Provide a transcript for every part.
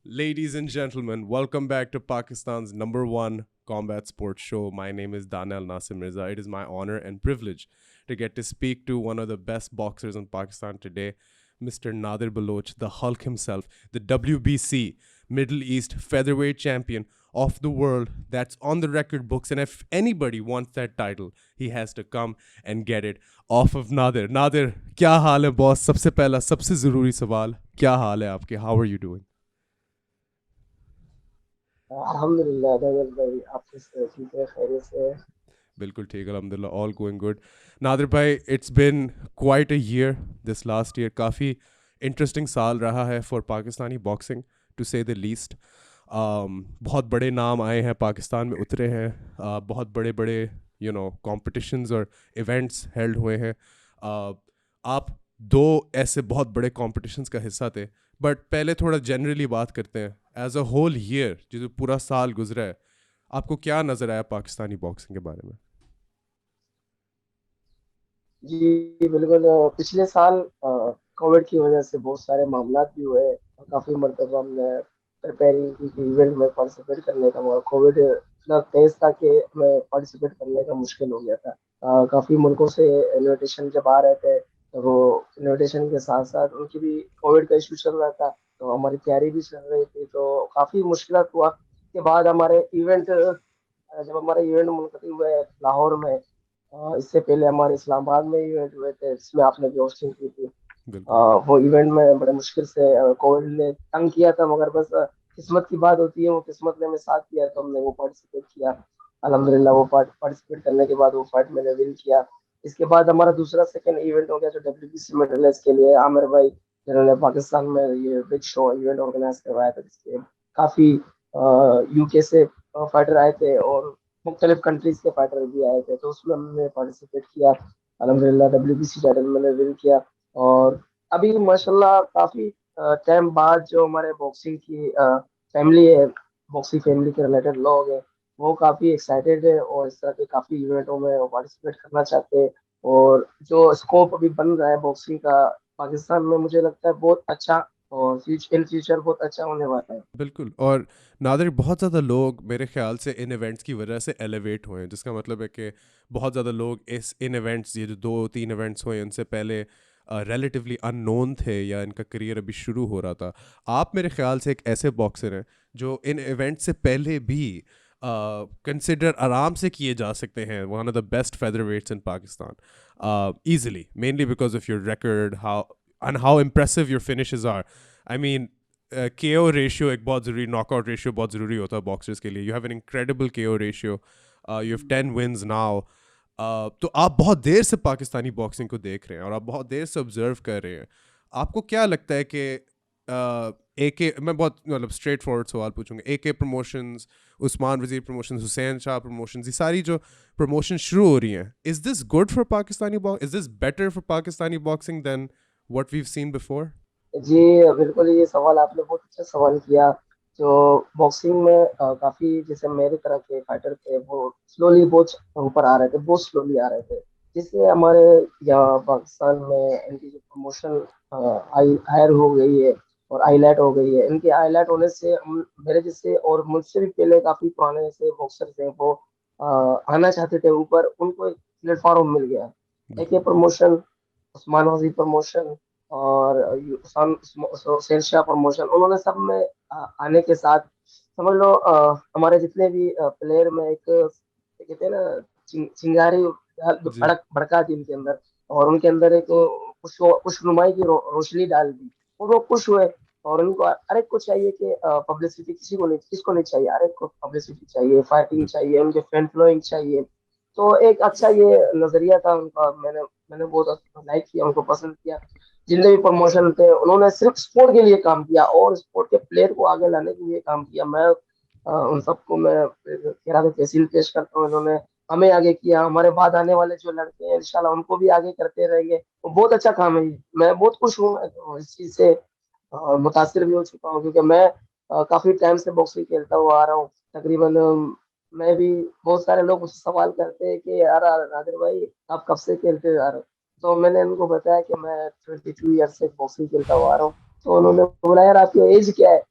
Ladies and gentlemen, welcome back to Pakistan's number one combat sports show. My name is Daniel Nasir Mirza. It is my honor and privilege to get to speak to one of the best boxers in Pakistan today, Mr. Nadir Baloch, the Hulk himself, the WBC Middle East featherweight champion of the world that's on the record books. And if anybody wants that title, he has to come and get it off of Nadir. Nadir, क्या हाल है boss? सबसे पहला सबसे ज़रूरी सवाल, क्या हाल है आपके? How are you doing? अल्हम्दुलिल्लाह दयाल भाई आप कैसे ठीक है खैरियत से है। बिल्कुल ठीक अलहमदिल्ला ऑल गोइंग गुड नादिर भाई it's been quite a year this last year काफ़ी इंटरेस्टिंग साल रहा है फॉर पाकिस्तानी बॉक्सिंग टू से द लीस्ट बहुत बड़े नाम आए हैं पाकिस्तान में उतरे हैं बहुत बड़े बड़े कॉम्पिटिशन्स और इवेंट्स हेल्ड हुए हैं आप दो ऐसे बहुत बड़े कॉम्पिटिशन्स का हिस्सा थे बट पहले थोड़ा जनरली बात करते हैं एज अ होल ईयर जो पूरा साल गुजरा है आपको क्या नज़र आया पाकिस्तानी बॉक्सिंग के बारे में जी बिल्कुल पिछले साल कोविड की वजह से बहुत सारे मामला भी हुए और काफ़ी मरतबा हमने प्रिपेयरिंग की कि इवेंट में पार्टिसिपेट करने का मगर कोविड इतना तेज था कि हमें पार्टिसिपेट करने का मुश्किल हो गया था। काफ़ी मुल्कों से इनविटेशन जब आ रहे थे तो वो इनविटेशन के साथ साथ उनकी भी कोविड का इशू चल रहा था, तो हमारी तैयारी भी चल रही थी, तो काफ़ी मुश्किल हुआ। के बाद हमारे इवेंट जब हमारे इवेंट मुनक़िद हुए लाहौर में, इससे पहले हमारे इस्लामाबाद में इवेंट हुए थे जिसमें आपने भी होस्टिंग की थी। बिल्कुल वो इवेंट में बड़े मुश्किल से कोविड ने तंग किया था, मगर बस किस्मत की बात होती है, वो किस्मत ने हमें साथ दिया तो हमने वो पार्टिसिपेट किया। अल्हम्दुलिल्लाह वो पार्टिसिपेट करने के बाद वो फाइट मैंने विन किया। इसके बाद हमारा दूसरा सेकंड इवेंट हो गया जो डब्ल्यूबीसी मेडल के लिए आमिर भाई जिन्होंने पाकिस्तान में ये बिग शो इवेंट ऑर्गेनाइज करवाया था, जिसके काफ़ी यूके से फाइटर आए थे और मुख्तलिफ कंट्रीज के फाइटर भी आए थे, तो उसमें हमने पार्टिसिपेट किया। अल्हम्दुलिल्लाह डब्ल्यूबीसी टाइटल मैंने विन किया। और अभी माशाल्लाह काफ़ी टाइम बाद जो हमारे बॉक्सिंग की फैमिली है, बॉक्सिंग फैमिली के रिलेटेड लोग हैं, वो काफ़ी एक्साइटेड है और इस तरह के काफ़ी इवेंटों में वो पार्टिसिपेट करना चाहते हैं। और जो स्कोप अभी बन रहा है बॉक्सिंग का पाकिस्तान में, मुझे लगता है बहुत अच्छा और इन फ्यूचर बहुत अच्छा होने वाला है। बिल्कुल और नादिर बहुत ज़्यादा लोग मेरे ख्याल से इन इवेंट्स की वजह से एलिवेट हुए हैं जिसका मतलब है कि बहुत ज़्यादा लोग इस इन इवेंट्स ये जो दो तीन इवेंट्स हुए उनसे पहले रिलेटिवली अननोन थे या इनका करियर अभी शुरू हो रहा था आप मेरे ख्याल से एक ऐसे बॉक्सर हैं जो इन इवेंट्स से पहले भी कंसिडर आराम से किए जा सकते हैं one of the best featherweights in Pakistan easily mainly because of your record how and how impressive your finishes are I mean KO ratio एक बहुत ज़रूरी नॉकआउट रेशियो बहुत ज़रूरी होता है बॉक्सर्स के लिए you have an incredible KO ratio you have 10 wins now तो आप बहुत देर से पाकिस्तानी बॉक्सिंग को देख रहे हैं और आप बहुत देर से ऑब्जर्व कर रहे हैं आपको क्या लगता है कि ए के मैं बहुत मतलब स्ट्रेट फॉरवर्ड सवाल पूछूंगा ए के प्रमोशंस उस्मान वजीर प्रमोशंस हुसैन शाह प्रमोशंस ये सारी जो प्रमोशन शुरू हो रही हैं is this good for Pakistani box is this better for Pakistani boxing than what we have seen before जी बिल्कुल, ये सवाल आपने बहुत अच्छा सवाल किया। जो बॉक्सिंग में काफ़ी जैसे मेरी तरह के फाइटर थे, वो स्लोली बहुत ऊपर आ रहे थे, बहुत स्लोली आ रहे थे, जिससे हमारे यहाँ पाकिस्तान में इनकी जो प्रमोशन आई हायर हो गई है और हाईलाइट हो गई है। इनके हाईलाइट होने से मेरे जैसे और मुझसे भी पहले काफ़ी पुराने ऐसे बॉक्सर थे, वो आना चाहते थे ऊपर, उनको एक प्लेटफॉर्म मिल गया। एक ये बिल्कुल प्रमोशन, उस्मान वजीर प्रमोशन और शेरशाह प्रमोशन, उन्होंने सब में आने के साथ समझ लो हमारे जितने भी प्लेयर में एक कहते हैं ना चिंगारी जी भड़का थी उनके अंदर, और उनके अंदर एक खुशनुमाई की रोशनी डाल दी और वो खुश हुए। और उनको हर एक को चाहिए कि पब्लिसिटी, किसको नहीं चाहिए, हर एक को पब्लिसिटी चाहिए, फाइटिंग चाहिए, उनके फैन फ्लोइंग चाहिए। तो एक अच्छा ये नजरिया था उनका, मैंने बहुत लाइक किया, उनको पसंद किया। जितने भी प्रमोशन थे उन्होंने सिर्फ स्पोर्ट के लिए काम किया और स्पोर्ट के प्लेयर को आगे लाने के लिए काम किया। मैं उन सबको मैं कह तहसील पेश करता हूँ। इन्होंने हमें आगे किया, हमारे बाद आने वाले जो लड़के हैं इंशाल्लाह उनको भी आगे करते रहेंगे। वो बहुत अच्छा काम है ये। मैं बहुत खुश हूँ इस चीज से, मुतासिर भी हो चुका हूँ, क्योंकि मैं काफी टाइम से बॉक्सिंग खेलता हुआ आ रहा हूँ तकरीबन। मैं भी, बहुत सारे लोग मुझसे सवाल करते हैं कि यार नादिर भाई आप कब से खेलते हुए आ रहे हो, तो मैंने उनको बताया कि मैं 22 ईयर से बॉक्सिंग खेलता हुआ आ रहा हूँ। तो उन्होंने वाह बोला यार आपकी एज क्या है,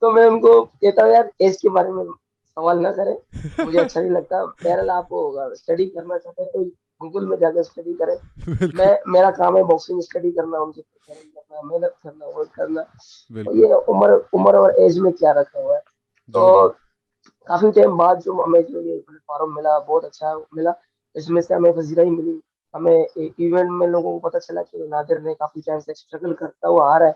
तो मैं उनको कहता हूँ यार एज के बारे में सवाल ना करें, मुझे अच्छा नहीं लगता। बहरहाल आप स्टडी करना चाहते हैं तो गूगल में जाकर स्टडी करें। मैं बिल्कुल, मेरा काम है बॉक्सिंग स्टडी करना, उनकी प्रिपेयरिंग करना, मेहनत करना, वर्क करना। तो बिल्कुल। ये उम्र उम्र और एज में क्या रखा हुआ है। जो तो काफी टाइम बाद जो हमें जो ये प्लेटफॉर्म मिला बहुत अच्छा मिला। इसमें से हमें वजीराई मिली। हमें इवेंट में लोगों को पता चला कि नादिर ने काफी टाइम से स्ट्रगल करता हुआ आ रहा है।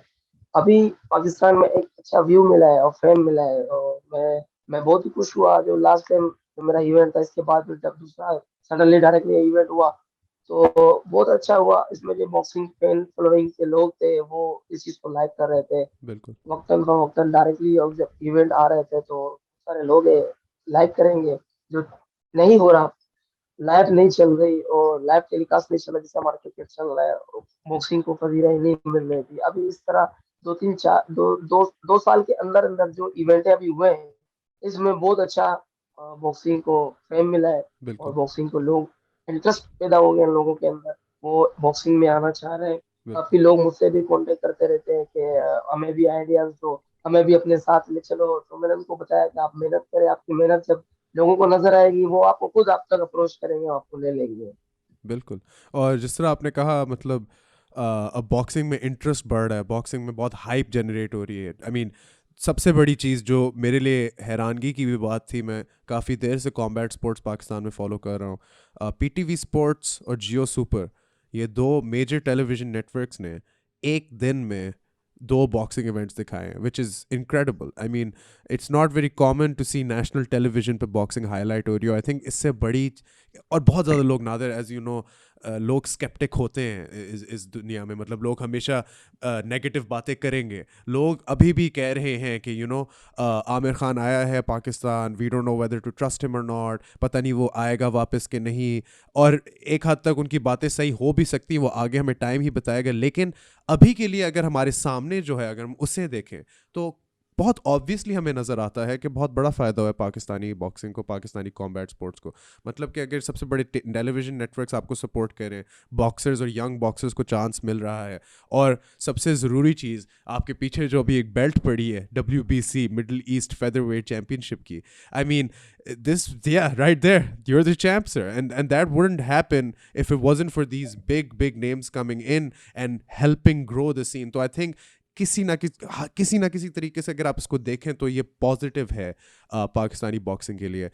अभी पाकिस्तान में एक अच्छा व्यू मिला है और फेम मिला है, और मैं बहुत ही खुश हुआ जो लास्ट टाइम जो मेरा इवेंट था इसके बाद फिर जब दूसरा सडनली डायरेक्टली इवेंट हुआ तो बहुत अच्छा हुआ। इसमें जो बॉक्सिंग फैन फॉलोइंग के लोग थे वो इस चीज को लाइक कर रहे थे बिल्कुल, वक्तन फवक्तन डायरेक्टली, और जब इवेंट आ रहे थे तो सारे लोग लाइक करेंगे। जो नहीं हो रहा, लाइव नहीं चल रही और लाइव टेलीकास्ट नहीं चल रहा जैसे हमारा क्रिकेट चल रहा है, बॉक्सिंग को पजीराई नहीं मिल रही थी। अभी इस तरह दो तीन चार दो दो दो साल के अंदर अंदर जो इवेंट अभी हुए हैं इसमें बहुत अच्छा बॉक्सिंग को फेम मिला है। और बिल्कुल, बॉक्सिंग को लोग इंटरेस्ट पैदा हो गया लोगों के अंदर, वो बॉक्सिंग में आना चाह रहे हैं। बिल्कुल, काफी लोग मुझसे भी कांटेक्ट करते रहते हैं कि हमें भी आइडियाज दो, हमें भी अपने साथ ले चलो। तो मैंने उनको बताया कि आप मेहनत करें, आपकी मेहनत जब लोगों को नजर आएगी वो आपको खुद आप तक अप्रोच करेंगे, आपको ले लेंगे। बिल्कुल। और जिस तरह आपने कहा मतलब अब बॉक्सिंग में इंटरेस्ट बढ़ रहा है, बॉक्सिंग में बहुत हाइप जनरेट हो रही है। आई मीन सबसे बड़ी चीज़ जो मेरे लिए हैरानगी की भी बात थी, मैं काफ़ी देर से कॉम्बैट स्पोर्ट्स पाकिस्तान में फॉलो कर रहा हूँ। पीटीवी स्पोर्ट्स और जियो सुपर, ये दो मेजर टेलीविज़न नेटवर्क्स ने एक दिन में दो बॉक्सिंग इवेंट्स दिखाए हैं, which is incredible. I mean it's not very common to see national television पे बॉक्सिंग हाईलाइट हो रही हो। आई थिंक इससे बड़ी, और बहुत ज़्यादा लोग नादर, एज यू नो, लोग स्केप्टिक होते हैं इस दुनिया में। मतलब लोग हमेशा नेगेटिव बातें करेंगे। लोग अभी भी कह रहे हैं कि आमिर खान आया है Pakistan, we don't know whether to trust him और नॉट, पता नहीं वो आएगा वापस के नहीं। और एक हद तक उनकी बातें सही हो भी सकती हैं, वो आगे हमें टाइम ही बताएगा। लेकिन अभी के लिए अगर हमारे सामने जो है, अगर हम उसे देखें तो बहुत ऑब्वियसली हमें नज़र आता है कि बहुत बड़ा फ़ायदा हुआ है पाकिस्तानी बॉक्सिंग को, पाकिस्तानी कॉम्बैट स्पोर्ट्स को। मतलब कि अगर सबसे बड़े टेलीविजन नेटवर्क्स आपको सपोर्ट करें, बॉक्सर्स और यंग बॉक्सर्स को चांस मिल रहा है, और सबसे ज़रूरी चीज़ आपके पीछे जो अभी एक बेल्ट पड़ी है WBC middle east featherweight championship की। I mean this, yeah, right there, you're the champ, sir, and that wouldn't happen if it wasn't for these big names coming in and helping grow the scene. तो I think किसी ना किसी तरीके से अगर आप इसको देखें तो ये पॉजिटिव है पाकिस्तानी बॉक्सिंग के लिए।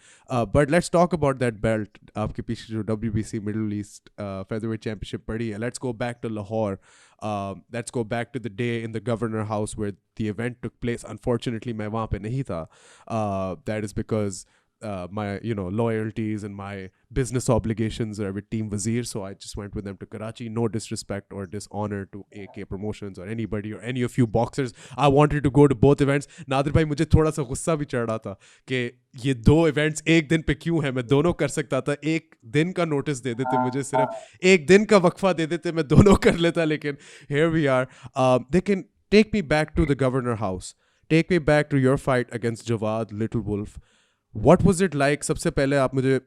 But let's talk about that belt, आपके पीछे जो WBC middle east featherweight championship पड़ी है। Let's go back to Lahore, let's go back to the day in the governor house where the event took place. Unfortunately मैं वहाँ पे नहीं था, that is because my loyalties and my business obligations are with Team Wazir, so I just went with them to Karachi. No disrespect or dishonor to AK Promotions or anybody or any of you boxers. I wanted to go to both events. Nadir भाई मुझे थोड़ा सा गुस्सा भी चढ़ रहा था कि ये दो इवेंट्स एक दिन पे क्यों है। मैं दोनों कर सकता था, एक दिन का नोटिस दे देते मुझे, सिर्फ एक दिन का वक्फा दे देते, मैं दोनों कर लेता। लेकिन here we are. They can take me back to the Governor House. Take me back to your fight against Jawad Little Wolf. What was it like? सबसे पहले आप मुझे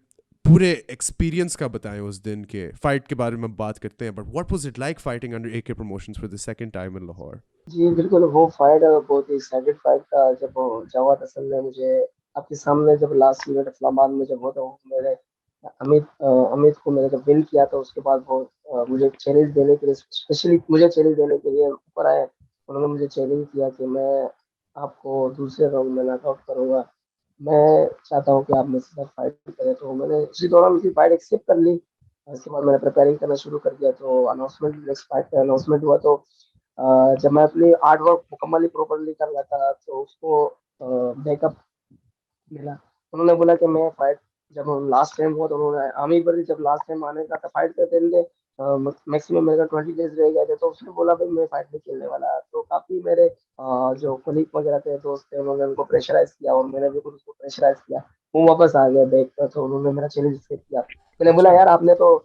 पूरे एक्सपीरियंस का बताएं उस दिन के। फाइट के बारे में बात करते हैं, but what was it like fighting under AK promotions for the second time in Lahore? जी बिल्कुल, वो फाइट बहुत ही एक्साइटेड फाइट था। जब जवाद असल ने मुझे आपके सामने जब लास्ट मिनट इस्लामाबाद में जब होता, मेरे अमित को मैंने जब विन किया तो उसके बाद वो मुझे चैलेंज देने के लिए, स्पेशली मुझे चैलेंज देने के लिए ऊपर आए। उन्होंने मुझे चैलेंज किया कि मैं आपको दूसरे राउंड में नॉकआउट करूंगा, मैं चाहता हूँ कि आप मेरे साथ फाइट करें। तो मैंने उसी दौरान उनकी फाइट एक्सेप्ट कर ली। उसके बाद मैंने प्रिपेयरिंग करना शुरू कर दिया। तो अनाउंसमेंट, नेक्स्ट फाइट का अनाउंसमेंट हुआ तो जब मैं अपनी आर्ट वर्क मुकम्मल प्रॉपरली कर रहा था तो उसको बैकअप मिला। उन्होंने बोला कि मैं फाइट, जब लास्ट टाइम हुआ तो उन्होंने आमिर पर जब लास्ट टाइम आने का था फाइट करते थे, मैक्सिमम मेरे 20 डेज रह गए थे, तो उसने बोला भाई मैं फाइट नहीं खेलने वाला। तो काफी मेरे जो कलीग वगैरह थे, दोस्त थे, उन्होंने उनको प्रेशराइज किया और मैंने भी खुद उसको प्रेशराइज किया। वो वापस आ गया बैक पर, तो उन्होंने मेरा चैलेंज एक्सेप्ट किया। मैंने बोला अच्छा। यार आपने तो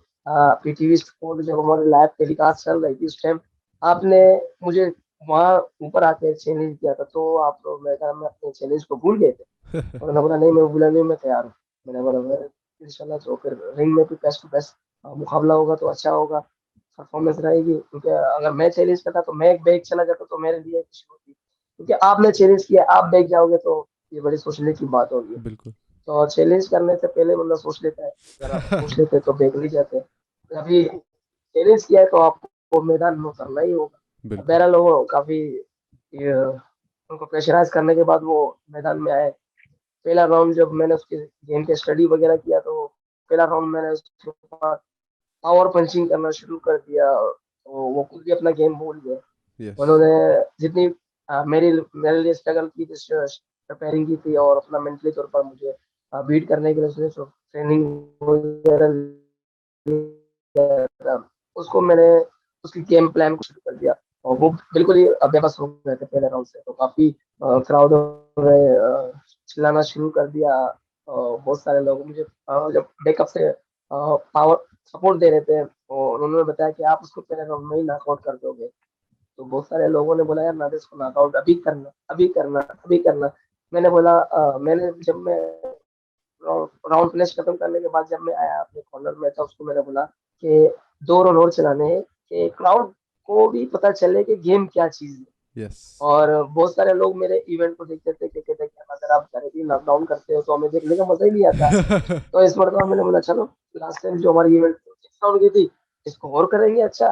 पीटीवी स्पोर्ट जब हमारी लाइव टेलीकास्ट चल रही थी उस टाइम आपने मुझे वहां ऊपर आके चैलेंज किया था, तो आप लोग मैं कहा मैं अपने चैलेंज को भूल गए थे। उन्होंने बोला नहीं मैं भूला नहीं, मैं तैयार हूँ। मैंने बोला मैं इंशाल्लाह, तो फिर रिंग में भी बेस्ट टू बेस्ट मुकाबला होगा तो अच्छा होगा, परफॉर्मेंस रहेगी। क्योंकि अगर मैं चैलेंज करता तो मैं एक बैग चला जाता तो मेरे लिए खुशी होती। क्योंकि आपने चैलेंज किया, आप बैठ जाओगे तो ये बड़ी सोचने की बात होगी। बिल्कुल। तो चैलेंज करने से पहले बंदा सोच लेता है, अगर आप सोच लेते तो बैठ नहीं जाते। अभी चैलेंज किया है तो आपको मैदान में उतरना ही होगा। बिल्कुल। बहरहाल वो काफी ये, उनको प्रेशराइज करने के बाद वो मैदान में आए। पहला राउंड जब मैंने उसके गेम के स्टडी वगैरह किया, तो पहला राउंड मैंने उसके बाद पावर पंचिंग करना शुरू कर दिया, तो वो खुद भी अपना गेम भूल गए। यस। उन्होंने जितनी मेरी मेरे लिए स्ट्रगल की थी, प्रिपेयरिंग की थी, और अपना मेंटली तौर पर मुझे बीट करने के लिए उसने जो ट्रेनिंग वगैरह लिया, उसको मैंने उसकी गेम प्लान को शुरू कर दिया। और वो बिल्कुल ही बेबस हो गए थे पहले राउंड से, तो काफी क्राउड में चिल्लाना शुरू कर दिया। बहुत सारे लोग मुझे जब बैकअप से पावर सपोर्ट दे रहे थे, और उन्होंने बताया कि आप उसको पहले राउंड में ही नॉकआउट कर दोगे। तो बहुत सारे लोगों ने बोला यार नादिर इसको नॉकआउट अभी करना, अभी करना, अभी करना। मैंने बोला मैंने जब मैं राउंड फिनिश खत्म करने के बाद जब मैं आया अपने कॉर्नर में था, उसको मैंने बोला कि 2 राउंड और चलाने हैं, कि क्राउड को भी पता चले कि गेम क्या चीज है। यस। और बहुत सारे लोग मेरे इवेंट को देखते थे कि कहते कि अगर आप डायरेक्टली नॉकडाउन करते हो तो हमें देखने का मजा ही नहीं आता। तो इस मरतबा मैंने बोला चलो, लास्ट टाइम जो हमारी इवेंट 6 राउंड की थी, इसको और करेंगे अच्छा।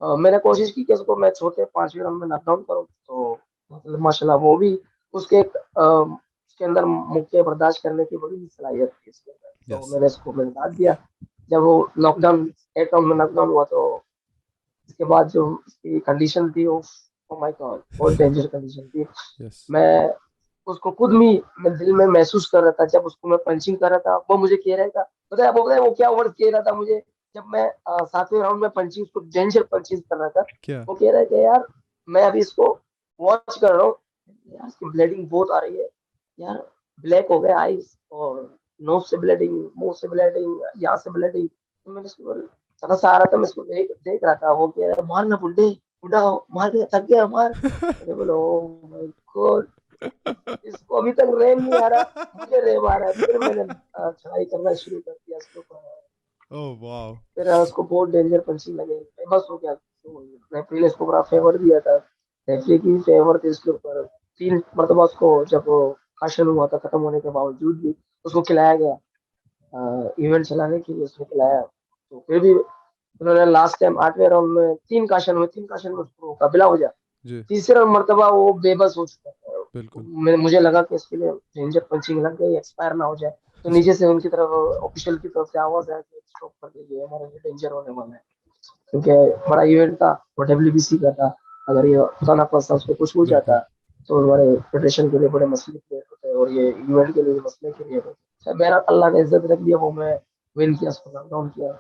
मैंने कोशिश की कि उसको मैं छोटे 5वें राउंड में नॉकडाउन करूं, तो मतलब माशाल्लाह वो भी उसके उसके अंदर मुक्के बर्दाश्त करने की बड़ी सलाहियत थी इसके अंदर, तो यस। मैंने इसको मैंने डाल दिया। जब वो नॉकडाउन 8 राउंड में नॉकडाउन हुआ, तो इसके बाद जो उसकी कंडीशन थी वो, ओ माय गॉड, बहुत डेंजर कंडीशन थी। यस। मैं उसको खुद भी मैं दिल में महसूस कर रहा था, जब उसको मैं पंचिंग कर रहा था वो मुझे कह रहा था, पता है वो क्या वर्ड कह रहा था मुझे, जब मैं 7वें राउंड में पंचिंग उसको डेंजर पंचिंग कर रहा था। क्या? वो कह रहा है कि यार मैं अभी इसको वॉच कर रहा हूँ, यार इसकी ब्लीडिंग बहुत आ रही है, यार ब्लैक हो गया आईज, और नोज से ब्लीडिंग, मुंह से ब्लीडिंग, यहाँ से ब्लीडिंग। तो मैंने इसको तरस आ रहा था, मैं इसको देख देख रहा था। वो कह रहा है मार ना बुड्ढे, बुढ़ा हो, मार के थक गया मार। मैंने बोला ओ माय गॉड, इसको अभी तक रेम नहीं आ रहा, मुझे रेम आ रहा है। फिर मैंने चढ़ाई करना शुरू कर दिया उसके ऊपर। Oh wow. फिर उसको बहुत डेंजर पंचिंग लगे, फेमस हो गया। तो रेफरी ने इसको बड़ा फेवर दिया था, रेफरी की फेवर थी उसके ऊपर। 3 मरतबा उसको जब काशन हुआ था खत्म होने के बावजूद भी उसको खिलाया गया, इवेंट चलाने के लिए उसने खिलाया। तो फिर भी उन्होंने लास्ट टाइम 8वें राउंड में 3 काशन हुए, 3 काशन में उसको कबिला हो जाए। जी। तीसरे मरतबा वो बेबस हो चुका था। बिल्कुल। मुझे लगा कि इसके लिए डेंजर पंचिंग लग गई, एक्सपायर ना हो जाए। तो नीचे से उनकी तरफ ऑफिशियल की तरफ से आवाज आया कि स्टॉप कर दीजिए, हमारा ये डेंजर होने वाला है। क्योंकि बड़ा इवेंट था, वो डब्ल्यूबीसी का था, अगर ये खुदा ना खास्ता उसको कुछ हो जाता बिल्कुल। तो हमारे फेडरेशन के लिए बड़े मसले क्रिएट होते, और ये इवेंट के लिए भी मसले क्रिएट होते। मेरा अल्लाह ने इज्जत रख दिया, वो मैं विन किया, उसको नॉकडाउन किया।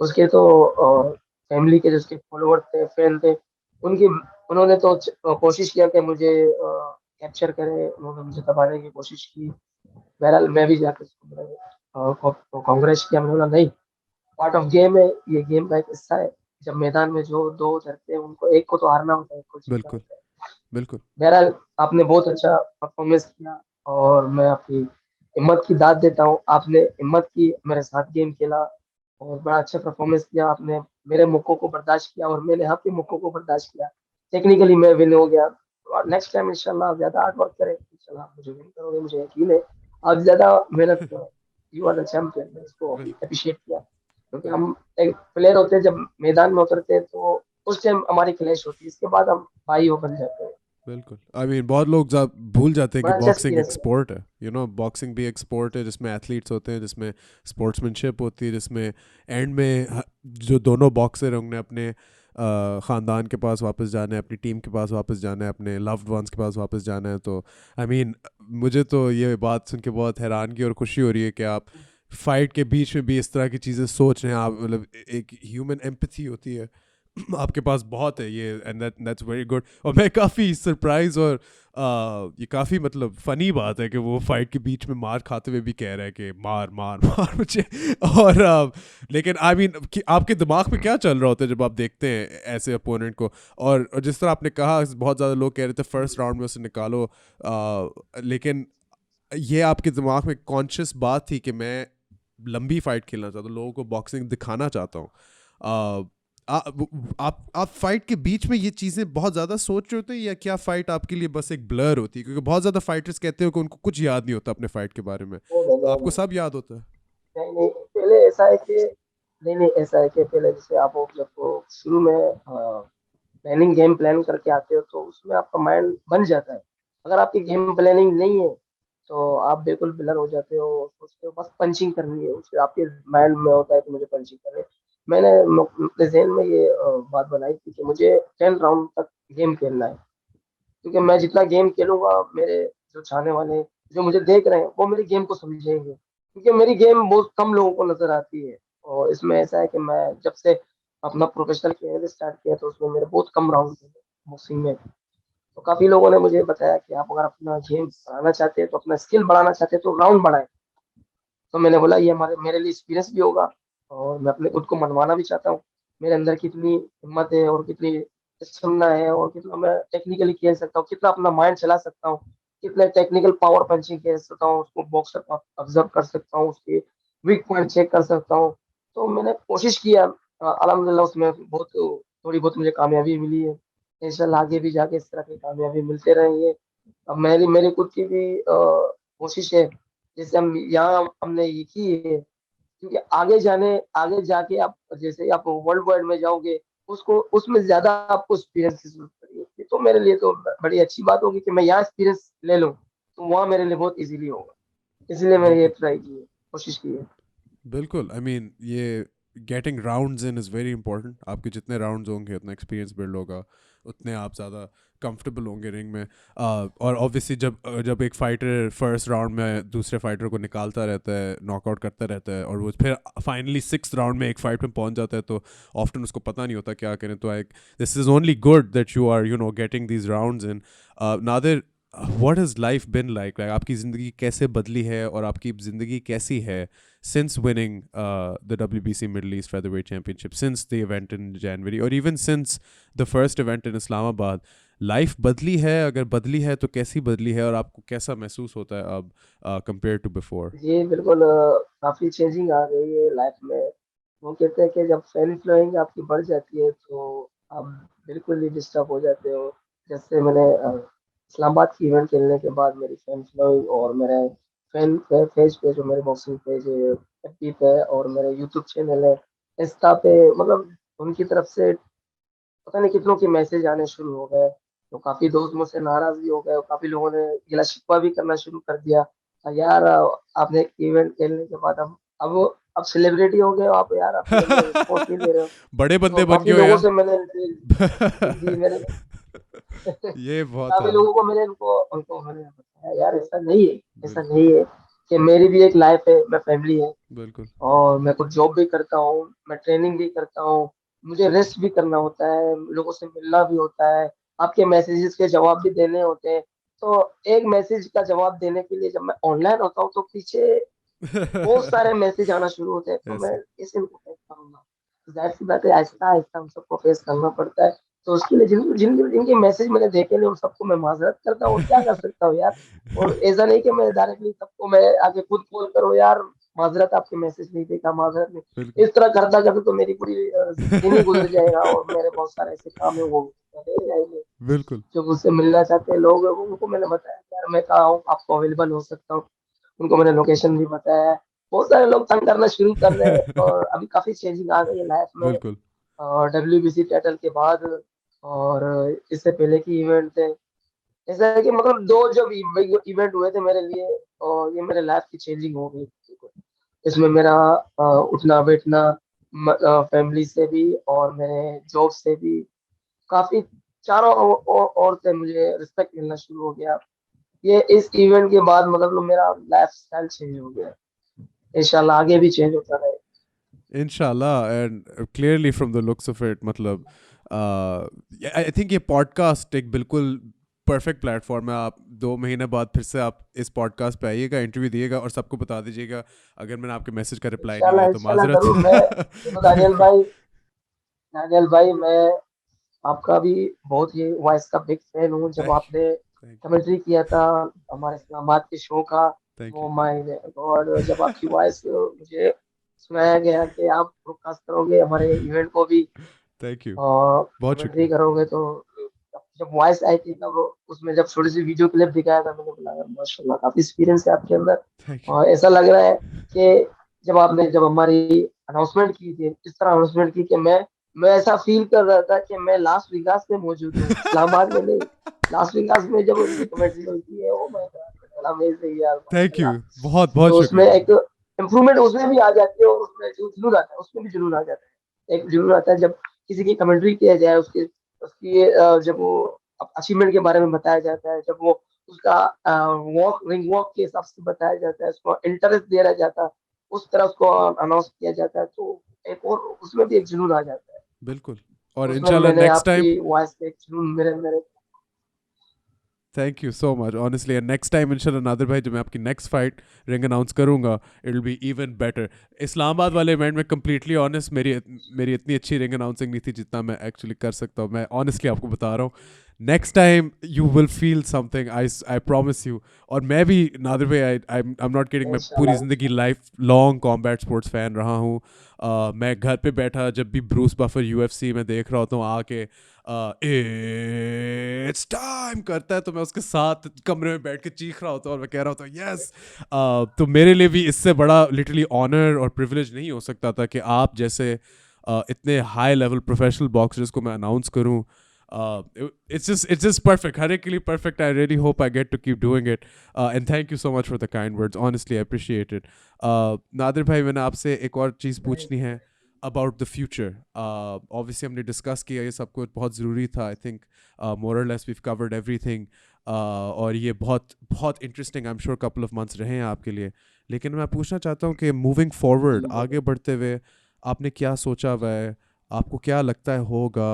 उसके तो फैमिली के जिसके फॉलोअर थे, फैन थे, उनकी उन्होंने तो कोशिश किया कि मुझे कैप्चर करे, उन्होंने मुझे दबाने की कोशिश की। बहरहाल मैं भी जाकर उसको कांग्रेस किया। मैंने बोला नहीं, पार्ट ऑफ गेम है, ये गेम का एक हिस्सा है। जब मैदान में जो दो उतरते हैं उनको एक को तो हारना होता है, एक को जीतना बिल्कुल। होता है। बिल्कुल। बहरहाल आपने बहुत अच्छा परफॉर्मेंस किया, और मैं आपकी हिम्मत की दाद देता हूँ। आपने हिम्मत की, मेरे साथ गेम खेला, और बड़ा अच्छा परफॉर्मेंस किया आपने। मेरे मुक्कों को बर्दाश्त किया, और मैंने आपके मुक्कों को बर्दाश्त किया। टेक्निकली मैं विन हो गया, और नेक्स्ट टाइम इंशाल्लाह आप ज्यादा हार्ड वर्क करें, इंशाल्लाह आप मुझे विन करोगे, मुझे यकीन है। आप ज्यादा मेहनत करो, यू आर द चैंपियन। मैं इसको बिल्कुल। अप्रिशिएट किया, क्योंकि हम एक प्लेयर होते हैं, जब मैदान में उतरते हैं तो उस टाइम हमारी क्लैश होती है, इसके बाद हम भाई हो बन जाते हैं। बिल्कुल। आई मीन बहुत लोग भूल जाते हैं कि बड़ा अच्छा बॉक्सिंग एक एक्सपीरियंस रहा। स्पोर्ट है। बॉक्सिंग भी एक स्पोर्ट है जिसमें एथलीट्स होते हैं, जिसमें स्पोर्ट्समैनशिप होती है, जिसमें एंड में जो दोनों बॉक्सर होंगे अपने ख़ानदान के पास वापस जाना है, अपनी टीम के पास वापस जाना है, अपने लव्ड वंस के पास वापस जाना है। तो आई मीन मुझे तो ये बात सुन के बहुत हैरानगी और खुशी हो रही है कि आप फाइट के बीच में भी इस तरह की चीज़ें सोच रहे हैं। आप मतलब एक ह्यूमन एम्पैथी होती है आपके पास बहुत है ये, एंड दैट्स वेरी गुड। और मैं काफ़ी सरप्राइज और ये काफ़ी मतलब फ़नी बात है कि वो फाइट के बीच में मार खाते हुए भी कह रहा है कि मार मार मार मुझे। और लेकिन आई मीन आपके दिमाग में क्या चल रहा होता है जब आप देखते हैं ऐसे अपोनेंट को? और जिस तरह आपने कहा बहुत ज़्यादा लोग कह रहे थे फर्स्ट राउंड में उसे निकालो, लेकिन ये आपके दिमाग में कॉन्शियस बात थी कि मैं लंबी फाइट खेलना चाहता हूँ, लोगों को बॉक्सिंग दिखाना चाहता हूँ। आप फाइट के बीच में ये चीजें बहुत ज्यादा सोच रहे होते हैं, या क्या फाइट आपके लिए बस एक ब्लर होती है? क्योंकि बहुत ज्यादा फाइटर्स कहते हैं कि उनको कुछ याद नहीं होता अपने फाइट के बारे में, नहीं नहीं आपको नहीं सब याद होता है? नहीं नहीं, पहले ऐसा है कि नहीं नहीं, ऐसा है कि पहले जैसे आप जब वो शुरू में प्लानिंग गेम प्लान करके आते हो तो उसमें आपका माइंड बन जाता है। अगर आपकी गेम प्लानिंग नहीं है तो आप बिल्कुल ब्लर हो जाते हो, सोचते हो बस पंचिंग करनी है, उससे आपके माइंड में होता है कि मुझे पंचिंग करनी है। मैंने अपने जहन में ये बात बनाई थी कि मुझे 10 राउंड तक गेम खेलना है, क्योंकि मैं जितना गेम खेलूंगा मेरे जो चाहने वाले जो मुझे देख रहे हैं वो मेरी गेम को समझेंगे, क्योंकि मेरी गेम बहुत कम लोगों को नजर आती है। और इसमें ऐसा है कि मैं जब से अपना प्रोफेशनल कैरियर स्टार्ट किया तो उसमें मेरे बहुत कम राउंड थे बॉक्सिंग में। तो काफी लोगों ने मुझे बताया कि आप अगर अपना गेम बढ़ाना चाहते हैं तो अपना स्किल बढ़ाना चाहते हैं तो राउंड बढ़ाएं। तो मैंने बोला ये हमारे मेरे लिए एक्सपीरियंस भी होगा और मैं अपने खुद को मनवाना भी चाहता हूँ मेरे अंदर कितनी हिम्मत है और कितनी स्टेमिना है और कितना मैं टेक्निकली खेल सकता हूँ, कितना अपना माइंड चला सकता हूँ, कितने टेक्निकल पावर पंचिंग खेल सकता हूँ, उसको बॉक्सर को ऑब्जर्व कर सकता हूँ, उसके वीक पॉइंट चेक कर सकता हूँ। तो मैंने कोशिश किया, अल्हम्दुलिल्लाह उसमें बहुत थोड़ी बहुत मुझे कामयाबी मिली है। इंशाल्लाह आगे भी जाके इस तरह की कामयाबी मिलते रहेंगे। अब मेरी मेरी खुद की भी कोशिश है, जैसे हम यहाँ हमने ये की है, क्योंकि आगे जाके आप जैसे आप वर्ल्ड वाइड में जाओगे उसको उसमें ज्यादा आपको एक्सपीरियंस की जरूरत पड़ेगी। तो मेरे लिए तो बड़ी अच्छी बात होगी कि मैं यहाँ एक्सपीरियंस ले लूँ, तो वहाँ मेरे लिए बहुत इजीली होगा। इसलिए मैंने ये बिल्कुल ट्राई की है, कोशिश की है। बिल्कुल, आई मीन ये getting rounds in is very important. आपके जितने राउंड्स होंगे उतना एक्सपीरियंस बिल्ड होगा, उतने आप ज़्यादा कंफर्टेबल होंगे रिंग में। और ऑब्वियसली जब एक फाइटर फर्स्ट राउंड में दूसरे फाइटर को निकालता रहता है, नॉकआउट करता रहता है, और वो फिर फाइनली सिक्स राउंड में एक फाइट में पहुंच जाता है, तो ऑफ्टन उसको पता नहीं होता क्या करें। तो I this is only good that you are getting these rounds in. Nadir, what has life been like? आपकी ज़िंदगी कैसे बदली है और आपकी ज़िंदगी कैसी है since winning the WBC Middle East Featherweight Championship, since the event in January, or even since the first event in Islamabad? Life बदली है? अगर बदली है तो कैसी बदली है, और आपको कैसा महसूस होता है अब कंपेयर टू बिफोर? जी बिल्कुल, काफी चेंजिंग आ गई है लाइफ में। वो कहते हैं कि जब फैन फॉलोइंग आपकी बढ़ जाती है तो आप बिल्कुल ही डिस्टर्ब हो जाते हो। जैसे मैंने इस्लामाबाद की इवेंट खेलने के बाद मेरी फैन फॉलोइंग और मेरे पेज पे जो मेरे बॉक्सिंग पेज है एफबी पे और मेरे यूट्यूब चैनल है इंस्टा पे, मतलब उनकी तरफ से पता नहीं कितनों के मैसेज आने शुरू हो गए। तो काफी दोस्त मुझसे नाराज भी हो गए और काफी लोगों ने गिला शिकवा भी करना शुरू कर दिया। यार आपने इवेंट खेलने के बाद अब सेलिब्रिटी हो गए हो आप, यार आप हमें रिस्पॉन्स नहीं दे रहे हो। बड़े तो बंदे बन गए काफी हो लोगों या? से मैंने जी मेरे ये बहुत काफी है। लोगों को मैंने उनको उनको मैंने बताया यार ऐसा नहीं है, ऐसा बिल्कुल नहीं है कि मेरी भी एक लाइफ है, मैं फैमिली है बिल्कुल और मैं कुछ जॉब भी करता हूँ, मैं ट्रेनिंग भी करता हूँ, मुझे रेस्ट भी करना होता है, लोगों से मिलना भी होता है, आपके मैसेजेस के जवाब भी देने होते हैं। तो एक मैसेज का जवाब देने के लिए जब मैं ऑनलाइन होता हूँ तो पीछे बहुत सारे मैसेज आना शुरू होते हैं, तो मैं ऐसे कैसे उनको फेस करूंगा? तो जाहिर सी बात है आहिस्ता आहिस्ता हम सबको फेस करना पड़ता है। तो उसके लिए जिनके मैसेज मैंने देखे नहीं उन सबको मैं माजरत करता हूँ, और क्या कर सकता हूँ यार। और ऐसा नहीं कि मैं डायरेक्टली सबको मैं आगे खुद कॉल करूँ यार माजरत आपके मैसेज नहीं देखा, माजरत नहीं, बिल्कुल इस तरह करता करता तो मेरी पूरी दिन ही गुजर जाएगा और मेरे बहुत सारे ऐसे काम है वो रह जाएंगे। बिल्कुल जो मुझसे मिलना चाहते हैं लोग उनको मैंने बताया कि यार मैं कहाँ हूँ, आपको अवेलेबल हो सकता हूँ, उनको मैंने लोकेशन भी बताया है। बहुत सारे लोग तंग करना शुरू कर रहे हैं और अभी काफी चेंजिंग आ गई है लाइफ में बिल्कुल WBC टाइटल के बाद। और इससे पहले की इवेंट थे, ऐसा है कि मतलब दो जब इवेंट हुए थे मेरे लिए और ये मेरे लाइफ की चेंजिंग हो गई। इसमें मेरा उठना बैठना फैमिली से भी और मेरे जॉब से भी काफी चारों ओर से मुझे रिस्पेक्ट मिलना शुरू हो गया। ये इस इवेंट के बाद मतलब मेरा लाइफ स्टाइल चेंज हो गया, इंशाल्लाह आगे भी चेंज होता रहे। इंशाल्लाह। And clearly from the looks of it, मतलब आई थिंक ये पॉडकास्ट एक बिल्कुल परफेक्ट प्लेटफॉर्म है। आप 2 महीने बाद फिर से आप इस पॉडकास्ट पे आइएगा, इंटरव्यू दिएगा, और सबको बता दीजिएगा अगर मैंने आपके मैसेज का रिप्लाई नहीं इंशाल्लाह दिया तो इंशाल्लाह जरूर। मैं देखो माजरत। दानियल भाई मैं आपका भी बहुत ही वॉइस का बिग फैन हूँ। जब थैंक आपने यू थैंक यू कमेंट्री किया था हमारे इस्लामाबाद के शो का, थैंक वो यू। माय गॉड, जब आपकी वॉइस मुझे सुनाया गया कि आप ब्रॉडकास्ट करोगे हमारे इवेंट को भी, थैंक यू, बहुत कमेंट्री शुक्रिया। करोगे तो जब वॉइस आई थी तब उसमें जब छोटी सी वीडियो क्लिप दिखाया था, मैंने बोला यार माशाल्लाह काफी एक्सपीरियंस है आपके अंदर। थैंक और ऐसा लग रहा है कि जब हमारी अनाउंसमेंट की थी, इस तरह अनाउंसमेंट की कि मैं ऐसा फील कर रहा था कि मैं लास वेगास में मौजूद हूँ, इस्लामाबाद में नहीं, लास वेगास में जब उनकी कमेंट्री होती है। ओ माय गॉड, बड़ा अमेजिंग यार थैंक यू, माशाल्लाह। बहुत बहुत तो उसमें शुक्रिया। एक इम्प्रूवमेंट उसमें भी आ जाती है, और उसमें जो जुनून आता है उसमें भी जुनून आ जाता है। एक जुनून आता है जब किसी की कमेंट्री किया जाए, उसकी उसकी जब वो अचीवमेंट के बारे में बताया जाता है, जब वो उसका वॉक रिंग वॉक के हिसाब से बताया जाता है, उसको इंटरेस्ट दिया जाता है, उस तरह उसको अनाउंस किया जाता है, तो एक और उसमें भी एक जुनून आ जाता है। बिल्कुल, तो और उसमें इंशाल्लाह मैंने नेक्स्ट टाइम, आपकी वॉइस पे एक जुनून मेरे मेरे thank you so much honestly, and next time इंशाल्लाह नादिर भाई जब मैं आपकी नेक्स्ट फाइट रिंग अनाउंस करूंगा, it will be even better. Islamabad वाले इवेंट में कंप्लीटली ऑनेस्ट, मेरी इतनी अच्छी रिंग अनाउंसिंग नहीं थी जितना मैं एक्चुअली कर सकता हूँ, मैं ऑनेस्टली आपको बता रहा हूँ। Next time you will feel something, I promise you. और मैं भी नादिर भाई, आई एम नॉट किडिंग, मैं पूरी इंशाल्लाह। ज़िंदगी life long combat sports fan रहा हूँ। मैं घर पे बैठा जब भी ब्रूस बफर यूएफसी में देख रहा होता हूँ आके इट्स टाइम करता है, तो मैं उसके साथ कमरे में बैठ के चीख रहा होता हूँ और मैं कह रहा होता हूँ यस। तो मेरे लिए भी इससे बड़ा लिटरली ऑनर और प्रिविलेज नहीं हो सकता था कि आप जैसे इतने हाई लेवल प्रोफेशनल बॉक्सर्स को मैं अनाउंस करूँ। It's just perfect, हर एक के लिए perfect. I really hope I get to keep doing it, and thank you so much for the kind words, honestly I appreciate it. Nadir भाई, मैंने आपसे एक और चीज़ पूछनी है अबाउट द फ्यूचर। ऑब्वियसली हमने डिस्कस किया, ये सब कुछ बहुत ज़रूरी था, आई थिंक मोर और लेस वी कवर्ड एवरीथिंग। और ये बहुत बहुत interesting, I am sure couple of months रहे हैं आपके लिए। लेकिन मैं पूछना चाहता हूँ कि मूविंग फॉरवर्ड, आगे बढ़ते हुए आपने क्या सोचा हुआ है, आपको क्या लगता है होगा,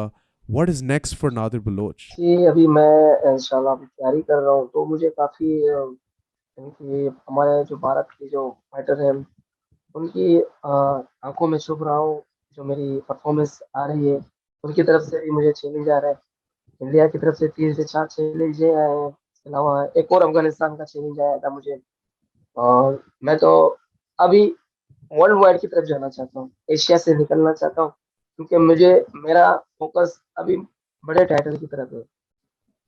what is next for Nadir Baloch? कि अभी मैं इंशाल्लाह अभी तैयारी कर रहा हूँ, तो मुझे काफ़ी इनकी हमारे जो भारत के जो फाइटर हैं उनकी आंखों में चुभ रहा हूँ। जो मेरी परफॉर्मेंस आ रही है उनकी तरफ से भी मुझे चैलेंज आ रहा है। इंडिया की तरफ से 3 से 4 चैलेंज आए हैं, इसके अलावा एक और अफगानिस्तान का चैलेंज आया था मुझे। और मैं तो अभी वर्ल्ड वाइड की तरफ जाना चाहता हूँ, एशिया से निकलना चाहता हूँ, क्योंकि मुझे मेरा फोकस अभी बड़े टाइटल की तरफ है।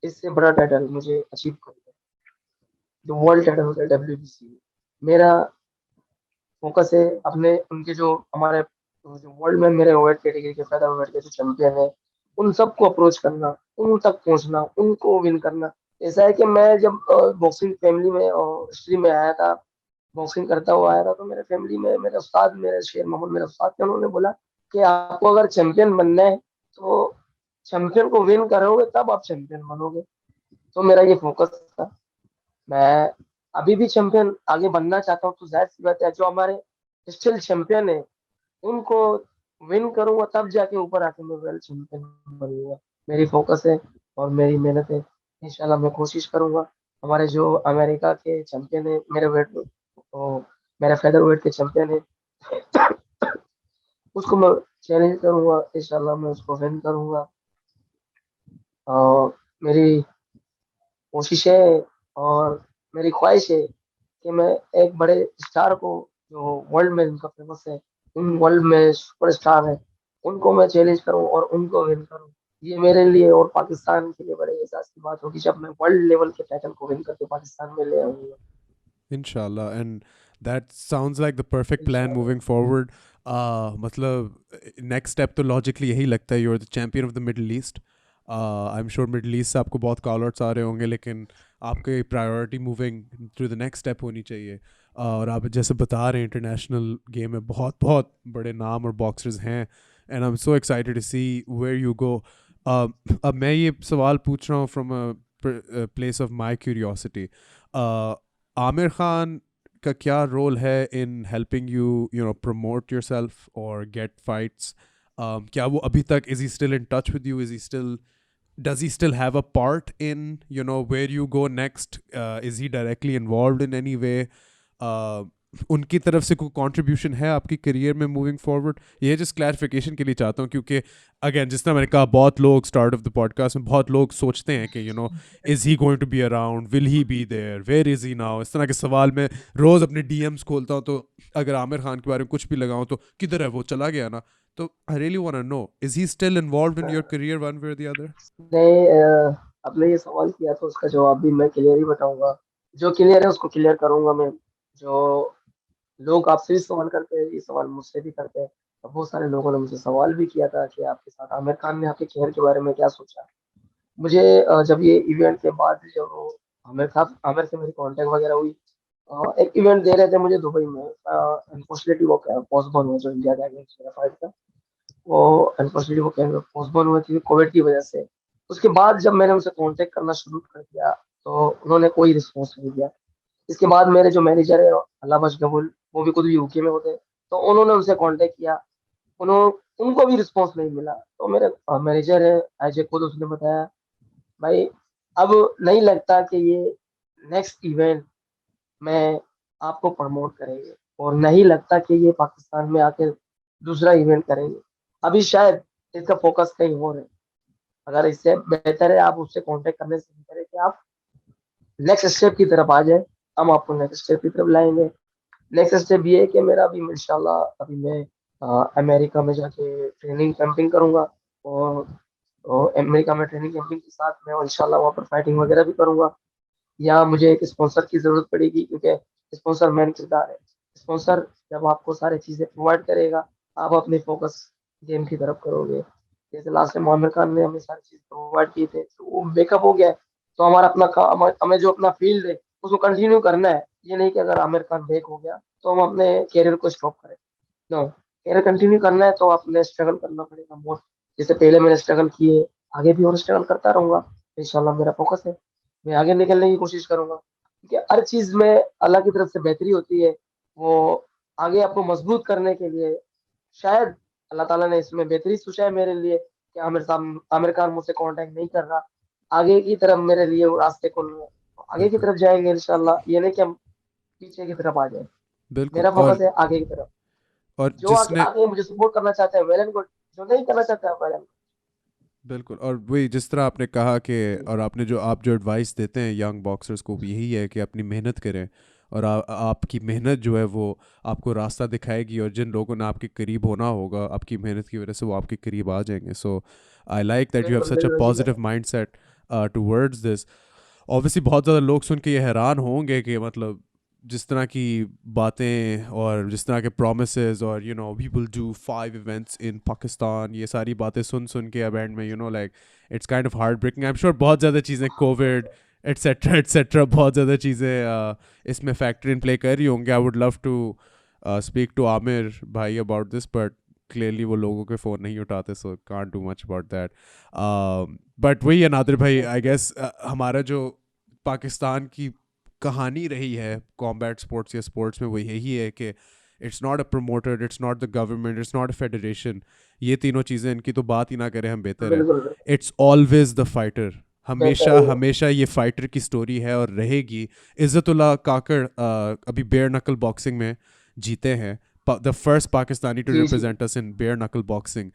इससे बड़ा टाइटल मुझे अचीव करना है, जो वर्ल्ड टाइटल होता है WBC। मेरा फोकस है अपने उनके जो हमारे जो वर्ल्ड में मेरे वेट कैटेगरी के फेदर वेट के जो चैंपियन है उन सबको अप्रोच करना, उन तक पहुंचना, उनको विन करना। ऐसा है कि मैं जब बॉक्सिंग फैमिली में और हिस्ट्री में आया था, बॉक्सिंग करता हुआ आया था, तो मेरे फैमिली में मेरे उस्ताद, मेरे शेर मोहम्मद मेरे उस्ताद थे, उन्होंने बोला कि आपको अगर चैंपियन बनना है तो चैंपियन को विन करोगे तब आप चैंपियन बनोगे। तो मेरा ये फोकस था। मैं अभी भी चैंपियन आगे बनना चाहता हूँ, तो जाहिर सी बात है जो हमारे स्टिल चैंपियन है उनको विन करूंगा, तब जाके ऊपर आके मैं वर्ल्ड चैंपियन बनूंगा। मेरी फोकस है और मेरी मेहनत है। इंशाल्लाह मैं कोशिश करूंगा। हमारे जो अमेरिका के चैंपियन है मेरे वेट वो मेरे फेदर वेट के चैंपियन है, उसको मैं चैलेंज करूंगा, इंशाल्लाह मैं उसको विन करूंगा। और मेरी कोशिश है और मेरी ख्वाहिश है कि मैं एक बड़े स्टार को, जो वर्ल्ड में उनका फेमस है, उन वर्ल्ड में सुपर स्टार है, उनको मैं चैलेंज करूं और उनको विन करूं। ये मेरे लिए और पाकिस्तान के लिए बड़े एहसास की बात होगी जब मैं वर्ल्ड लेवल के टाइटल को विन करके पाकिस्तान में ले आऊंगा। इंशाल्लाह, and that sounds like the perfect plan इंशाल्लाह। Moving forward. मतलब नेक्स्ट स्टेप तो लॉजिकली यही लगता है, you are the champion of the Middle East. I am sure Middle East से आपको बहुत कॉल आउट्स आ रहे होंगे, लेकिन आपके priority moving to the next step होनी चाहिए। और आप जैसे बता रहे हैं इंटरनेशनल गेम में बहुत बहुत बड़े नाम और बॉक्सर्स हैं, and I am so excited to see where you go. अब मैं ये सवाल पूछ रहा हूँ from a place of my curiosity. Aamir Khan का क्या रोल है in helping you you know promote yourself और गेट फाइट्स? क्या वो अभी तक, is he still in touch with you, is he still, does he still have a part in where you go next? Is he directly involved in any way? उनकी तरफ से कोई contribution है आपकी करियर में मूविंग फॉरवर्ड? ये just clarification के लिए चाहता हूँ, क्योंकि अगेन जिस तरह मैंने कहा, बहुत लोग स्टार्ट ऑफ द पॉडकास्ट में बहुत लोग सोचते हैं कि is he going to be around, will he be there, where is he now, इस तरह के सवाल मैं रोज़ अपने डीएम्स खोलता हूँ, तो अगर आमिर खान के बारे में कुछ भी लगाऊँ तो किधर है वो, चला गया ना? तो I really want to know, is he still involved in your career one way और द अदर? ने आपने ये सवाल किया तो उसका जवाब भी मैं क्लियर ही बताऊंगा। जो क्लियर है उसको क्लियर करूंगा मैं। जो लोग आपसे भी सवाल करते हैं, ये सवाल मुझसे भी करते हैं। तो बहुत सारे लोगों ने मुझे सवाल भी किया था कि आपके साथ आमिर खान ने आपके करियर के बारे में क्या सोचा। मुझे जब ये इवेंट के बाद जब आमिर से मेरी कांटेक्ट वगैरह हुई, एक इवेंट दे रहे थे मुझे दुबई में। अनफॉर्चुनेटली वो पोस्टपोन हुआ, जो इंडिया का अगेंस्ट मेरा फाइट था वो अनफॉर्चुनेटली वो पोस्टपोन हुई थी कोविड की वजह से। उसके बाद जब मैंने उनसे कांटेक्ट करना शुरू कर दिया तो उन्होंने कोई रिस्पॉन्स नहीं दिया। इसके बाद मेरे जो मैनेजर है अल्लाह बशगबुल, वो भी खुद भी यूके में होते, तो उन्होंने उनसे कांटेक्ट किया। उनको भी रिस्पॉन्स नहीं मिला। तो मेरे मैनेजर है अजय, खुद उसने बताया भाई अब नहीं लगता कि ये नेक्स्ट इवेंट में आपको प्रमोट करेंगे, और नहीं लगता कि ये पाकिस्तान में आके दूसरा इवेंट करेंगे। अभी शायद इसका फोकस कहीं और है। अगर इससे बेहतर है आप उससे कांटेक्ट करने से बेहतर है कि आप नेक्स्ट स्टेप की तरफ आ जाए। हम आपको नेक्स्ट स्टेप की तरफ लाएंगे। नेक्स्ट स्टेप ये है कि मेरा अभी इंशाल्लाह अभी मैं अमेरिका में जाके ट्रेनिंग कैंपिंग करूंगा। और, और अमेरिका में ट्रेनिंग कैंपिंग के साथ मैं इंशाल्लाह वहाँ पर फाइटिंग वगैरह भी करूंगा। या मुझे एक स्पॉन्सर की जरूरत पड़ेगी, क्योंकि स्पॉन्सर मेन किरदार है। स्पॉन्सर जब आपको सारी चीजें प्रोवाइड करेगा, आप अपने फोकस गेम की तरफ करोगे। जैसे लास्ट टाइम आमिर खान ने हमें सारी चीज प्रोवाइड की थे, तो वो बेकअप हो गया है। तो हमारा अपना काम, हमें जो अपना फील्ड है उसको कंटिन्यू करना है। ये नहीं कि अगर आमिर खान ब्रेक हो गया तो हम अपने कैरियर को स्टॉप करें। नो, कैरियर कंटिन्यू करना है तो आपने स्ट्रगल करना पड़ेगा मोर। जैसे पहले मैंने स्ट्रगल किए, आगे भी और स्ट्रगल करता रहूंगा। इंशाल्लाह मेरा फोकस है, मैं आगे निकलने की कोशिश करूंगा, क्योंकि हर चीज में अल्लाह की तरफ से बेहतरी होती है। वो आगे आपको मजबूत करने के लिए शायद अल्लाह ताला ने इसमें बेहतरी सोचा है मेरे लिए कि आमिर खान मुझसे कांटेक्ट नहीं कर रहा। आगे की तरफ मेरे लिए वो रास्ते खुल रहे हैं, आगे की बिल्कुल, तरफ जाएंगे इंशाल्लाह। ये नहीं कि हम पीछे की तरफ आ जाए। बिल्कुल। मेरा फोकस है आगे की तरफ। और जो आगे जिसने आगे मुझे सपोर्ट करना चाहता है वेल एंड गुड, जो नहीं करना चाहता है वेल एंड बिल्कुल, और वही जिस तरह आपने कहा कि, गुड। और आपने जो आप जो एडवाइस देते हैं यंग बॉक्सर्स को, भी यही है कि अपनी मेहनत करें, और आपकी मेहनत जो है वो आपको रास्ता दिखाएगी, और जिन लोगों ने आपके करीब होना होगा आपकी मेहनत की वजह से, वो आपके करीब आ जाएंगे। So I like that you have बिल्कुल सच अ बिल्कुल जी पॉजिटिव मेरा। Mind set towards this. Obviously बहुत ज़्यादा लोग सुन के ये हैरान होंगे कि मतलब जिस तरह की बातें और जिस तरह के प्रोमिसेस, और we will do 5 events in Pakistan, ये सारी बातें सुन सुन के अब एंड में like it's kind of heartbreaking. I am sure बहुत ज़्यादा चीज़ें, कोविड एट्सेट्रा एट्सेट्रा, बहुत ज़्यादा चीज़ें इसमें फैक्टर इन प्ले कर रही होंगे। I would love to speak to Aamir भाई अबाउट दिस, बट क्लियरली वो लोगों के फ़ोन नहीं उठाते, so can't do much about that. But वही है नादिर भाई, आई गेस हमारा जो पाकिस्तान की कहानी रही है कॉम्बैट स्पोर्ट्स या स्पोर्ट्स में, वो यही है कि it's not a promoter, it's not the government, it's not a federation. ये तीनों चीज़ें, इनकी तो बात ही ना करें हम, बेहतर है। बिल्कुल बिल्कुल, इट्स ऑलवेज द फाइटर। बेहतर हमेशा है ये। हमेशा ये फाइटर की स्टोरी है और रहेगी। इज़्ज़तुल्लाह काकड़ अभी बेयर नकल बॉक्सिंग में जीते हैं, द फर्स्ट पाकिस्तानी टू जी जी। Represent us in bare knuckle boxing.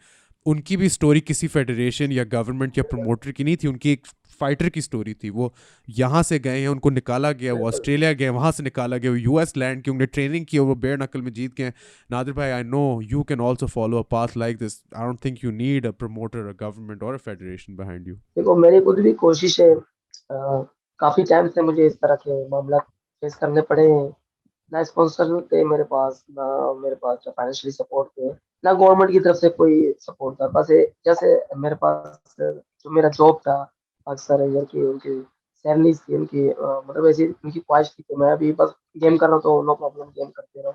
उनकी भी स्टोरी किसी फेडरेशन या गवर्नमेंट या प्रमोटर की नहीं थी, उनकी एक फाइटर की स्टोरी थी। वो यहाँ से गए हैं, उनको निकाला गया, वो बिल्कुल ऑस्ट्रेलिया गए, वहाँ से निकाला गया, वो यूएस लैंड की, उन्होंने ट्रेनिंग की और वो बेयर नकल में जीत गए। नादिर भाई, I know you can also follow a path like this. I don't think you need a promoter, a government और अ फेडरेशन बिहाइंड यू। देखो, मेरी खुद भी कोशिश है। काफी टाइम से मुझे इस तरह के मामला फेस करने पड़े हैं। ना स्पॉन्सर थे मेरे पास, ना मेरे पास फाइनेंशियली सपोर्ट थे, ना गवर्नमेंट की तरफ से कोई सपोर्ट था। बस जैसे मेरे पास जो मेरा जॉब था, अक्सर यार की उनकी सैलरीज थी, उनकी मतलब ऐसी उनकी ख्वाहिश थी कि मैं अभी बस गेम कर रहा हूँ तो नो प्रॉब्लम गेम करते रहो।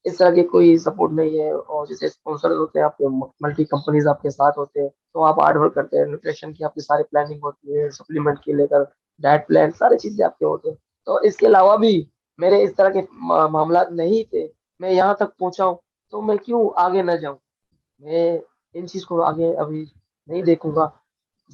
इस तरह की कोई सपोर्ट नहीं है। और जैसे स्पॉन्सर होते हैं आपके, मल्टी कंपनीज आपके साथ होते हैं, तो आप हार्ड वर्क करते हैं, न्यूट्रिशन की आपकी सारी प्लानिंग होती है, सप्लीमेंट की लेकर डाइट प्लान, सारी चीजें आपके होते हैं। तो इसके अलावा भी मेरे इस तरह के मामला नहीं थे, मैं यहाँ तक पहुंचा हूँ, तो मैं क्यों आगे न जाऊँ। मैं इन चीज को आगे अभी नहीं देखूंगा।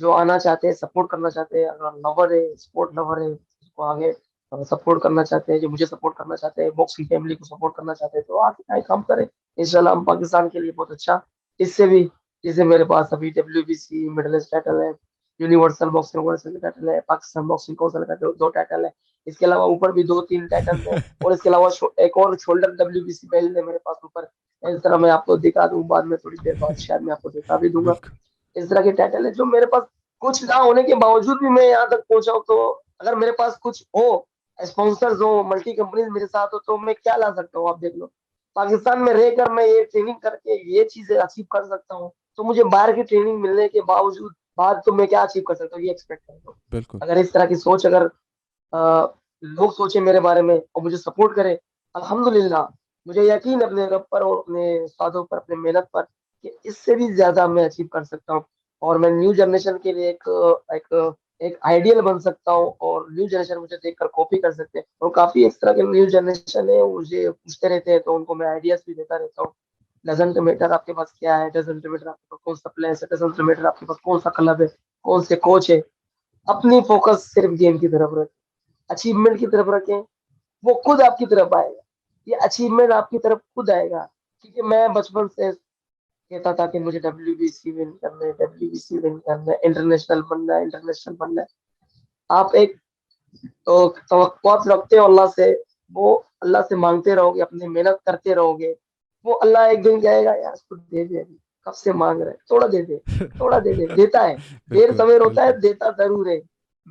जो आना चाहते हैं, सपोर्ट करना चाहते हैं, अगर लवर है, स्पोर्ट लवर है, उसको आगे सपोर्ट करना चाहते हैं, जो मुझे सपोर्ट करना चाहते हैं, बॉक्सिंग फैमिली को सपोर्ट करना चाहते हैं, तो आगे आए काम करें। इंशाल्लाह हम पाकिस्तान के लिए बहुत अच्छा, इससे भी, जैसे मेरे पास अभी WBC मिडल टाइटल है, यूनिवर्सल बॉक्सिंग वर्ल्ड टाइटल है, पाकिस्तान बॉक्सिंग काउंसिल का दो टाइटल है, इसके अलावा ऊपर भी 2-3 टाइटल है, और इसके अलावा एक और शोल्डर WBC बेल्ट है मेरे पास ऊपर। इस तरह मैं आपको दिखा दूं बाद में, थोड़ी देर बाद शायद मैं आपको दिखा भी दूंगा। बिल्कुल। इस तरह के टाइटल है जो मेरे पास, कुछ ना होने के बावजूद भी मैं यहाँ तक पहुंचा हूं। तो अगर मेरे पास कुछ हो, स्पॉन्सर्स हो, मल्टी कंपनीज मेरे साथ हो, तो मैं क्या ला सकता हूँ, आप देख लो। पाकिस्तान में रहकर मैं ये ट्रेनिंग करके ये चीजें अचीव कर सकता हूँ, तो मुझे बाहर की ट्रेनिंग मिलने के बावजूद बाद तो मैं क्या अचीव कर सकता हूँ, ये एक्सपेक्ट करता हूँ। बिल्कुल। अगर इस तरह की सोच, अगर लोग सोचे मेरे बारे में और मुझे सपोर्ट करें, अल्हम्दुलिल्लाह, मुझे यकीन है अपने रब पर और अपने साधों पर, अपने मेहनत पर, कि इससे भी ज्यादा मैं अचीव कर सकता हूँ। और मैं न्यू जनरेशन के लिए एक एक आइडियल बन सकता हूँ, और न्यू जनरेशन मुझे देखकर कॉपी कर सकते हैं। और काफी इस तरह के न्यू जनरेशन है, वो मुझे पूछते रहते हैं, तो उनको मैं आइडियाज भी देता रहता हूँ। डजेंट मैटर आपके पास क्या है, डजेंट मैटर आपके पास कौन सा प्लेस है, डजेंट मैटर आपके पास कौन सा क्लब है, कौन से कोच है, अपनी फोकस सिर्फ गेम की तरफ रखें, अचीवमेंट की तरफ रखें, वो खुद आपकी तरफ आएगा। ये अचीवमेंट आपकी तरफ खुद आएगा। क्योंकि मैं बचपन से कहता था कि मुझे WBC विन करना है, WBC विन करना है, इंटरनेशनल बनना है, इंटरनेशनल बनना है। आप एक तो तवक्कुआत रखते हो अल्लाह से, वो अल्लाह से मांगते रहोगे, अपनी मेहनत करते रहोगे, वो अल्लाह एक दिन कहेगा यार इसको दे दे, अभी कब से मांग रहे हैं, थोड़ा दे दे, थोड़ा दे दे, देता है। देर बिल्कुल, सवेर होता है, बिल्कुल। देता जरूर है।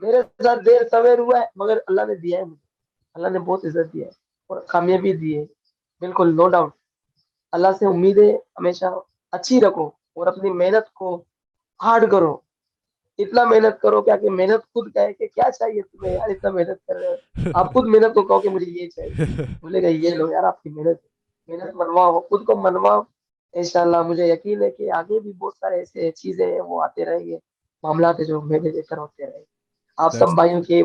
मेरे साथ देर सवेर हुआ है, मगर अल्लाह ने दिया है मुझे। अल्लाह ने बहुत इज्जत दिया है और कामयाबी दी है, बिल्कुल नो डाउट। अल्लाह से उम्मीदें हमेशा अच्छी रखो, और अपनी मेहनत को हार्ड करो। इतना मेहनत करो क्या कि मेहनत खुद कहे कि क्या चाहिए तुम्हें यार, इतना मेहनत कर रहे हो। आप खुद मेहनत को कहो कि मुझे ये चाहिए, बोलेगा ये लो यार आपकी मेहनत। मेहनत मनवाओ, खुद को मनवाओ। इंशाल्लाह मुझे यकीन है कि आगे भी बहुत सारे ऐसे चीजें हैं, वो आते रहेंगे, मामला है जो मेरे लेकर होते रहेंगे। आप सब दैट्स भाइयों के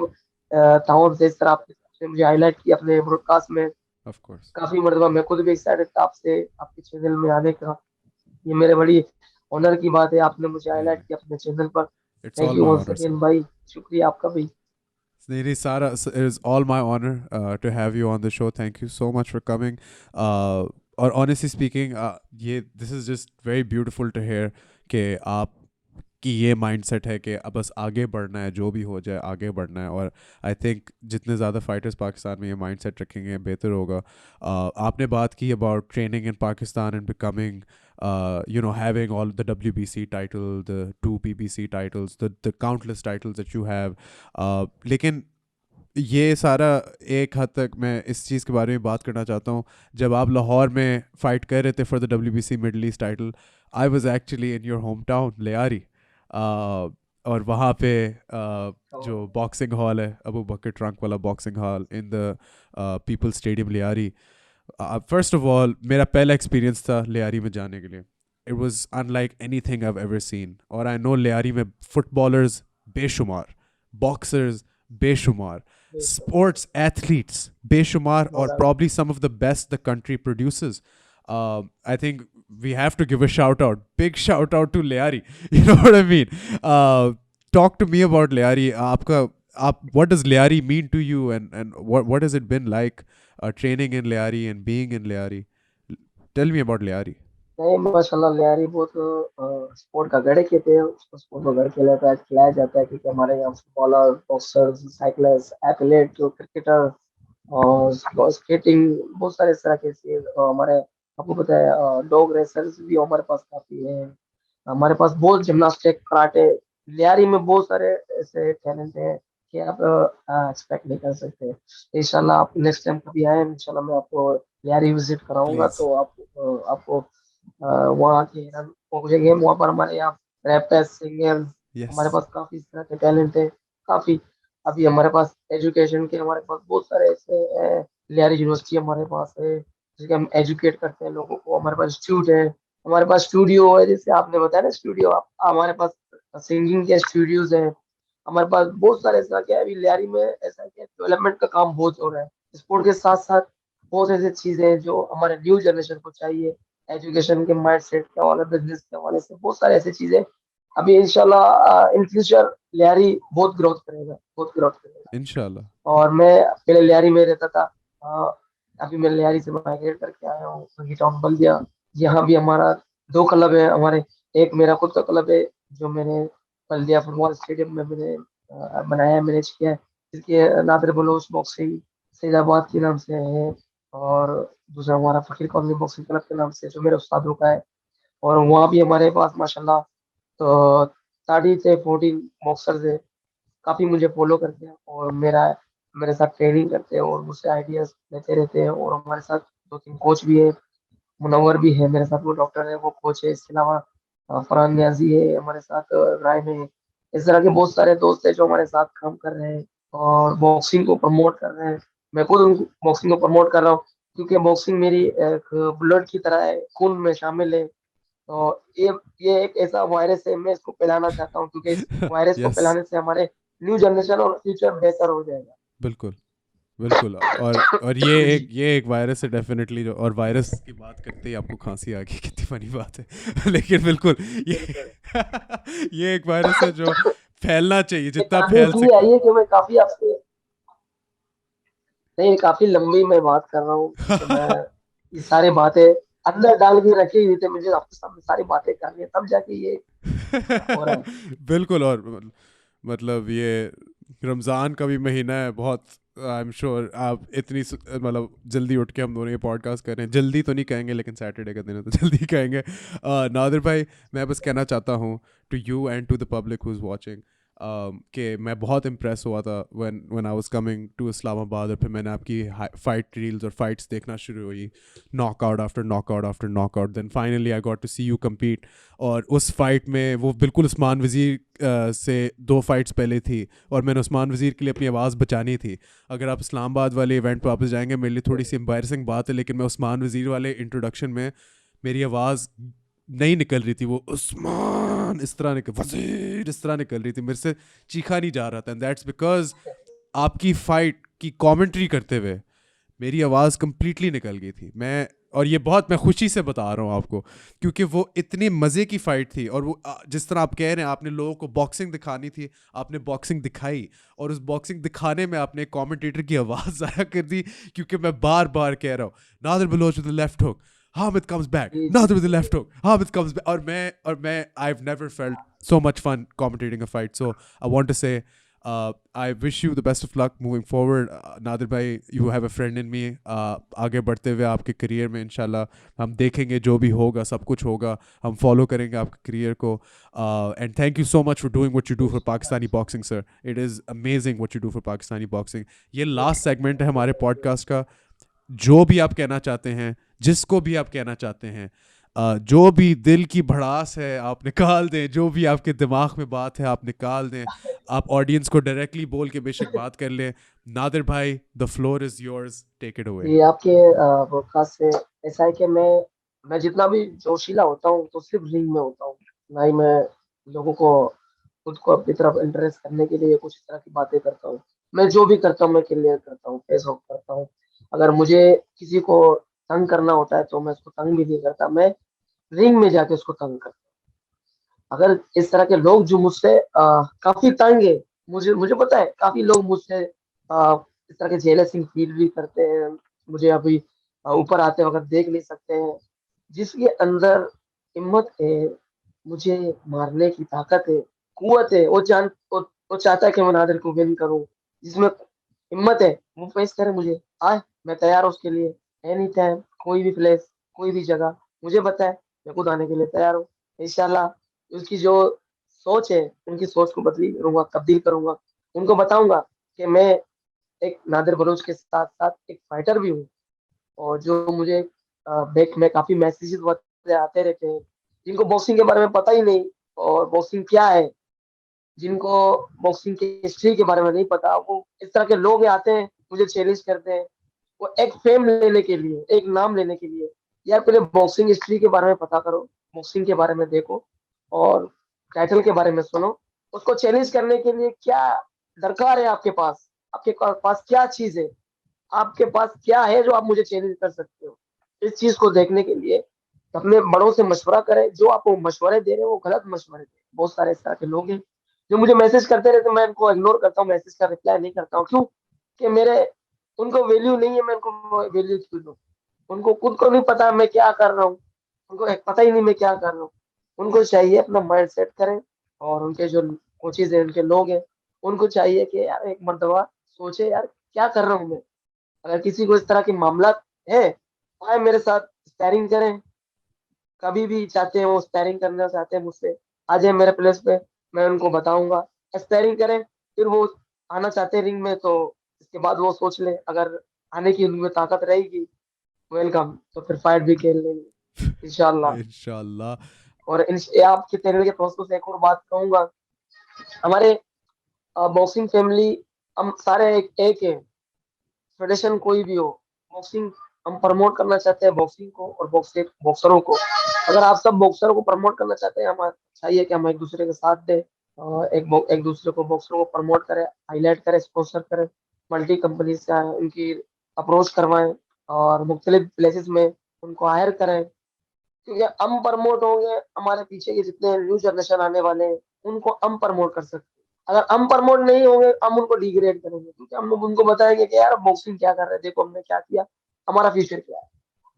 ताउन से, इस तरह आपने मुझे हाईलाइट किया अपने ब्रॉडकास्ट में। Of course. काफी मरतबा मैं खुद भी एक्साइटेड था आपसे, आपके चैनल में आने का। ये मेरे बड़ी ऑनर की बात है, आपने मुझे हाईलाइट Yeah, किया अपने चैनल पर। it's thank all you my once honor, again sir. भाई, शुक्रिया आपका भी। Nidhi Sara, it is all my honor to have you on the show. Thank you so much for coming. और honestly speaking, ये this is just very beautiful to hear कि आप कि ये माइंडसेट है कि अब बस आगे बढ़ना है, जो भी हो जाए आगे बढ़ना है। और आई थिंक जितने ज़्यादा फाइटर्स पाकिस्तान में ये माइंडसेट रखेंगे बेहतर होगा। आपने बात की about training in Pakistan and becoming having all the WBC title, the 2 PBC titles, the countless titles that you have. लेकिन ये सारा एक हद तक मैं इस चीज़ के बारे में बात करना चाहता हूँ। जब आप लाहौर में फ़ाइट कर रहे थे for the WBC middle east title, I was actually in your home town Lyari. और वहाँ पे जो बॉक्सिंग हॉल है, अबू बकर ट्रंक वाला boxing hall in the people stadium Lyari. First of all मेरा पहला एक्सपीरियंस था लियारी में जाने के लिए। It was unlike anything I have ever seen. और आई नो लियारी में फुटबॉलर्स बेशुमार, बॉक्सर्स बेशुमार, sports athletes बेशुमार, नो और doubt. probably some of the best the country produces. I think we have to give a shout out, big shout out to Leari. You know what I mean? Talk to me about Leari. What does Leari mean to you, and what has it been like training in Leari and being in Leari? Tell me about Leari. नहीं माशाल्लाह, लियारी बहुत sport का गढ़ कहते हैं उसको, sport का गढ़ कहलाता है, खिलाया जाता है। क्योंकि हमारे यहाँ फुटबॉलर, बॉक्सर्स, साइकिलर्स, एथलीट, जो क्रिकेटर और स्केटिंग, बहुत सारे इस तरह के चीज हमारे, आपको पता है डॉग रेसर्स भी हमारे पास काफी है। हमारे पास बहुत जिम्नास्टिक, कराटे, लियारी में बहुत सारे ऐसे टैलेंट हैं कि आप एक्सपेक्ट नहीं कर सकते। इंशाल्लाह आप नेक्स्ट टाइम कभी आए, इंशाल्लाह मैं आपको लियारी विजिट कराऊंगा, Please. तो आप आपको वहाँ के वो जगह, वहाँ पर हमारे यहाँ रैपर्स, सिंगर्स, हमारे Yes. पास काफी इस तरह के टैलेंट है, काफी। अभी हमारे पास एजुकेशन के, हमारे पास बहुत सारे ऐसे लियारी यूनिवर्सिटी हमारे पास है, जिसके हम एजुकेट करते हैं लोगों को। हमारे पास इंस्टीट्यूट है, हमारे पास स्टूडियो है, जैसे आपने बताया ना स्टूडियो, आप हमारे पास सिंगिंग के स्टूडियोज है। हमारे पास बहुत सारे ऐसा क्या है, अभी लियारी में ऐसा क्या डेवलपमेंट का काम बहुत हो रहा है। स्पोर्ट के साथ साथ बहुत ऐसी चीजें हैं जो हमारे न्यू जनरेशन को चाहिए। एजुकेशन के माइंड सेट के हवाले, बिजनेस के हवाले से बहुत सारी ऐसी चीजें अभी इंशाल्लाह इन फ्यूचर लियारी बहुत ग्रोथ करेगा, बहुत ग्रोथ करेगा। इंशाल्लाह। और मैं पहले लियारी में रहता था, अभी मैं लियारी से माइग्रेट करके आया हूँ वही टाउन बल्दिया। यहाँ भी हमारा दो क्लब है हमारे। एक मेरा खुद का क्लब है जो मैंने बल्दिया फुटबॉल स्टेडियम में मैंने बनाया, मैनेज किया है, जिसके नादिर बलोच बॉक्सिंग सैदाबाद के नाम से है। और दूसरा हमारा फकीर कॉलोनी बॉक्सिंग क्लब के नाम से जो मेरे उस्तादों का है। और वहाँ भी हमारे पास माशाल्लाह तो 30 से 40 बॉक्सर्स है, काफी मुझे फॉलो करते हैं और मेरे साथ ट्रेनिंग करते हैं और मुझसे आइडियाज लेते रहते हैं। और हमारे साथ 2 3 कोच भी है, मुनव्वर भी है मेरे साथ, वो डॉक्टर है, वो कोच है। इसके अलावा फरहान न्याजी है हमारे साथ, राय में। इस तरह के बहुत सारे दोस्त हैं जो हमारे साथ काम कर रहे हैं और बॉक्सिंग को प्रमोट कर रहे हैं। मैं खुद उनको बॉक्सिंग को प्रमोट कर रहा हूँ, क्योंकि बॉक्सिंग मेरी एक ब्लड की तरह है, खून में शामिल है। तो ये एक ऐसा वायरस है, मैं इसको फैलाना चाहता हूँ, क्योंकि इस वायरस को यस, फैलाने से हमारे न्यू जनरेशन और फ्यूचर बेहतर हो जाएगा। बिल्कुल बिल्कुल। और जी। ये एक वायरस है डेफिनेटली। जो और वायरस की बात करते ही आपको खांसी आ गई, कितनी फनी बात है। लेकिन बिल्कुल ये बिल्कुल। ये एक वायरस है जो फैलना चाहिए ये जितना काफी फैल इसलिए सके। आई है कि मैं काफी आपसे, नहीं काफी लंबी मैं बात कर रहा हूँ, क्योंकि मैं ये सारी बातें अंदर डाल के रखी हुई थी, मुझे आपके सामने सारी बातें करनी है, तब जाके ये हो रहा है। बिल्कुल। और मतलब ये रमज़ान का भी महीना है बहुत। आई एम श्योर आप इतनी मतलब जल्दी उठ के हम दोनों ये पॉडकास्ट कर रहे हैं। जल्दी तो नहीं कहेंगे, लेकिन सैटरडे का दिन है तो जल्दी कहेंगे। नादिर भाई, मैं बस कहना चाहता हूँ to you and to the public who is watching कि मैं बहुत इम्प्रेस हुआ था when I was coming to Islamabad. और फिर मैंने आपकी फाइट रील्स और फाइट्स देखना शुरू हुई, knockout after knockout after knockout. Then finally I got to see you compete. और उस फाइट में वो बिल्कुल उस्मान वज़ीर से 2 फाइट्स पहले थी, और मैंने उस्मान वज़ीर के लिए अपनी आवाज़ बचानी थी। अगर आप इस्लामाबाद वाले इवेंट पर वापस जाएंगे, मेरे लिए थोड़ी सी एम्बारसिंग बात है, लेकिन मैं उस्मान वज़ीर वाले इंट्रोडक्शन में मेरी आवाज़ नहीं निकल रही थी। वो उस्मान इस तरह निकल, वज़ीर इस तरह निकल रही थी, मेरे से चीखा नहीं जा रहा था। एंड दैट्स बिकॉज आपकी फाइट की कमेंट्री करते हुए मेरी आवाज़ कंप्लीटली निकल गई थी। और ये बहुत मैं खुशी से बता रहा हूँ आपको, क्योंकि वो इतनी मज़े की फ़ाइट थी। और वो जिस तरह आप कह रहे हैं, आपने लोगों को बॉक्सिंग दिखानी थी, आपने बॉक्सिंग दिखाई। और उस बॉक्सिंग दिखाने में आपने कमेंटेटर की आवाज़ ज़ाया कर दी, क्योंकि मैं बार बार कह रहा हूँ, Nadir Baloch with the left hook, Hamid comes back, जी जी नादिर विद द जी left hook, Hamid comes back. और मैं I have never felt so much fun commentating a fight. So I want to say I wish you the best of luck moving forward. Nadir भाई, you have a friend in me. आगे बढ़ते हुए आपके career में इंशाल्लाह हम देखेंगे, जो भी होगा सब कुछ होगा, हम फॉलो करेंगे आपके करियर को। And thank you so much for doing what you do for Pakistani boxing sir. It is amazing what you do for Pakistani boxing. ये लास्ट सेगमेंट है हमारे पॉडकास्ट का। जो भी आप कहना चाहते हैं, जिसको भी आप कहना चाहते हैं, जो भी दिल की भड़ास है आप निकाल दें, जो भी आपके दिमाग में बात है आप निकाल दें। आप ऑडियंस को डायरेक्टली बोल के बेशक बात कर लें। नादिर भाई, the floor is yours, take it away. ये आपके पॉडकास्ट से ऐसा है कि मैं जितना भी जोशीला होता हूँ तो सिर्फ रिंग में होता हूँ, ना ही मैं लोगों को खुद को अपनी तरफ इंटरेस्ट करने के लिए कुछ इस तरह की बातें करता हूँ। मैं जो भी करता हूँ मैं क्लियर करता हूँ, फेस ऑफ करता हूँ। अगर मुझे किसी को तंग करना होता है तो मैं उसको तंग भी नहीं करता, मैं रिंग में जाके उसको तंग करता हूँ। अगर इस तरह के लोग जो मुझसे काफी तंग है, मुझे पता है काफी लोग मुझसे इस तरह के जेलसिंग फील भी करते हैं, मुझे अभी ऊपर आते वक्त देख नहीं सकते हैं। जिसके अंदर हिम्मत है, मुझे मारने की ताकत है, कुवत है, वो चाहता है कि मैं नादिर को विन करूं। जिसमें हिम्मत है वो फेस करे मुझे, आए, मैं तैयार हूं उसके लिए। एनी टाइम, कोई भी प्लेस, कोई भी जगह, मुझे पता है मैं खुद आने के लिए तैयार हूँ। इंशाल्लाह उसकी जो सोच है, उनकी सोच को बदली करूंगा, तब्दील करूंगा। उनको बताऊंगा कि मैं एक नादिर बलूच के साथ साथ एक फाइटर भी हूँ। और जो मुझे बैक में काफी मैसेजेस वगैरह आते रहते हैं, जिनको बॉक्सिंग के बारे में पता ही नहीं और बॉक्सिंग क्या है, जिनको बॉक्सिंग की हिस्ट्री के बारे में नहीं पता, वो इस तरह के लोग आते हैं, मुझे चैलेंज करते हैं। वो एक फेम लेने के लिए, एक नाम लेने के लिए। यार पहले बॉक्सिंग हिस्ट्री के बारे में पता करो, बॉक्सिंग के बारे में देखो और टाइटल के बारे में सुनो। उसको चैलेंज करने के लिए क्या दरकार है आपके पास, आपके पास क्या चीज है, आपके पास क्या है जो आप मुझे चैलेंज कर सकते हो। इस चीज को देखने के लिए अपने बड़ों से मशवरा करें, जो आपको मशवरे दे रहे हैं वो गलत मशवरे दे रहे हैं। बहुत सारे इस तरह के लोग हैं जो मुझे मैसेज करते रहते हैं, मैं उनको इग्नोर करता हूँ, मैसेज का रिप्लाई नहीं करता हूँ। क्यों? कि मेरे उनको वैल्यू नहीं है, मैं उनको वैल्यू क्यों दूँ? उनको खुद को नहीं पता मैं क्या कर रहा हूँ, उनको एक पता ही नहीं मैं क्या कर रहा हूँ। उनको चाहिए अपना माइंड सेट करें, और उनके जो कोचेज़ हैं, उनके लोग हैं, उनको चाहिए कि यार एक मर्तबा सोचे यार क्या कर रहा हूँ मैं? अगर किसी को इस तरह के मामला है, तो आए मेरे साथ स्पैरिंग करें। कभी भी चाहते हैं वो स्पैरिंग करना चाहते हैं मुझसे, आ जाए मेरे प्लेस पे, मैं उनको बताऊँगा। स्पैरिंग करें, फिर वो आना चाहते हैं रिंग में तो इसके बाद वो सोच लें, अगर आने की उनमें ताकत रहेगी, वेलकम, तो फिर फाइट भी खेल लेंगे इंशाल्लाह। इंशाल्लाह। और आपके चैनल के दोस्तों से एक और बात कहूँगा, हमारे बॉक्सिंग फैमिली हम सारे एक हैं। फेडरेशन कोई भी हो, बॉक्सिंग हम प्रमोट करना चाहते हैं बॉक्सिंग को और बॉक्सरों को। अगर आप सब बॉक्सरों को प्रमोट करना चाहते हैं, हमें चाहिए कि हम एक दूसरे के साथ दें, एक दूसरे को बॉक्सरों को प्रमोट करें, हाईलाइट करें, स्पॉन्सर करें, मल्टी कंपनी से उनकी अप्रोच करवाएं और मुख्तलिफ प्लेसेस में उनको हायर करें। क्योंकि हम प्रमोट होंगे, हमारे पीछे के जितने न्यू जनरेशन आने वाले हैं उनको हम प्रमोट कर सकते हैं। अगर हम प्रमोट नहीं होंगे, हम उनको डिग्रेड करेंगे, क्योंकि हम लोग उनको बताएंगे कि यार बॉक्सिंग क्या कर रहे हैं, देखो हमने क्या किया, हमारा फ्यूचर क्या है।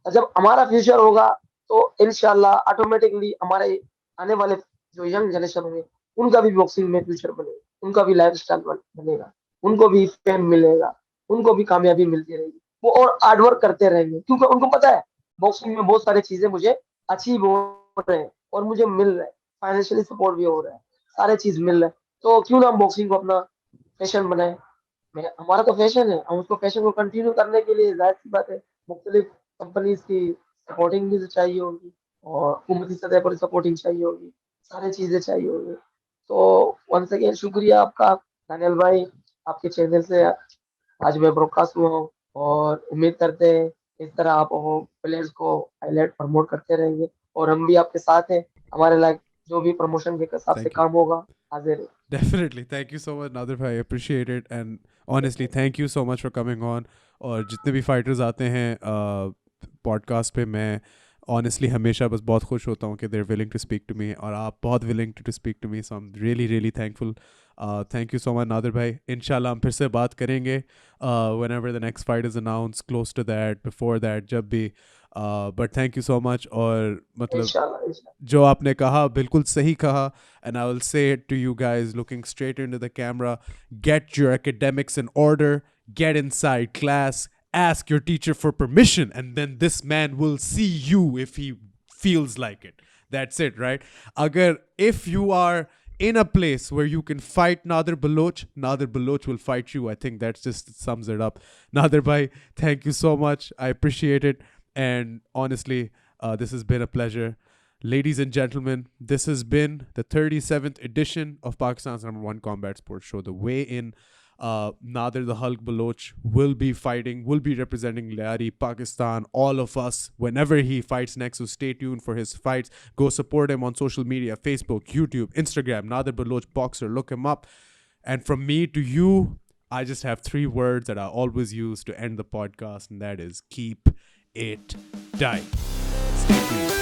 और जब हमारा फ्यूचर होगा तो इंशाल्लाह ऑटोमेटिकली हमारे आने वाले जो यंग जनरेशन होंगे उनका भी बॉक्सिंग में फ्यूचर बनेगा, उनका भी लाइफ स्टाइल बनेगा, उनको भी फेम मिलेगा, उनको भी कामयाबी मिलती रहेगी, वो और हार्ड वर्क करते रहेंगे, क्योंकि उनको पता है बॉक्सिंग में बहुत सारी चीजें मुझे अचीव हो रहे हैं और मुझे मिल रहा है, फाइनेंशियली सपोर्ट भी हो रहा है, सारे चीज मिल रहा है। तो क्यों ना हम बॉक्सिंग को अपना फैशन बनाए। मैं हमारा तो फैशन है, हम उसको फैशन को कंटिन्यू करने के लिए जाहिर सी बात है मुख्तलिफ कंपनीज की सपोर्टिंग भी तो चाहिए होगी, और हुकूमती सतह पर सपोर्टिंग चाहिए होगी, सारी चीजें चाहिए होगी। तो वंस अगेन शुक्रिया आपका दानियल भाई, आपके चैनल से आज मैं ब्रॉडकास्ट हुआ हूँ, और उम्मीद करते हैं इस तरह आप प्लेयर्स को हाईलाइट प्रमोट करते रहेंगे, और हम भी आपके साथ हैं, हमारे लाइक जो भी प्रमोशन के हिसाब से थैंक यू। काम होगा हाजिर है। Definitely. Thank you so much, Nadir bhai. I appreciate it. And honestly, thank you so much for coming on. और जितने भी फाइटर्स आते हैं पॉडकास्ट पे, मैं ऑनेस्टली हमेशा बस बहुत खुश होता हूँ कि there willing to speak to me, और आप बहुत willing to speak to me, so I am really really thankful. Thank you so much Nadir भाई। इंशाल्लाह हम फिर से बात करेंगे whenever the next fight is announce, close to that, before that, जब भी। But thank you so much. और मतलब इंशाल्लाह इंशाल्लाह। जो आपने कहा बिल्कुल सही कहा, and I will say it to you guys looking straight into the camera: get your academics in order, get inside class, ask your teacher for permission, and then this man will see you if he feels like it. That's it, right? Agar if you are in a place where you can fight Nadir Baloch will fight you. I think that just sums it up. Nadir bhai, thank you so much. I appreciate it. And honestly, this has been a pleasure. Ladies and gentlemen, this has been the 37th edition of Pakistan's #1 combat sports show. The weigh-in, Nadir the Hulk Baloch will be fighting, will be representing Liari, Pakistan, all of us, whenever he fights next. So stay tuned for his fights. Go support him on social media: Facebook, YouTube, Instagram, Nadir Baloch Boxer. Look him up. And from me to you, I just have 3 words that I always use to end the podcast, and that is: keep it tight. Stay tuned.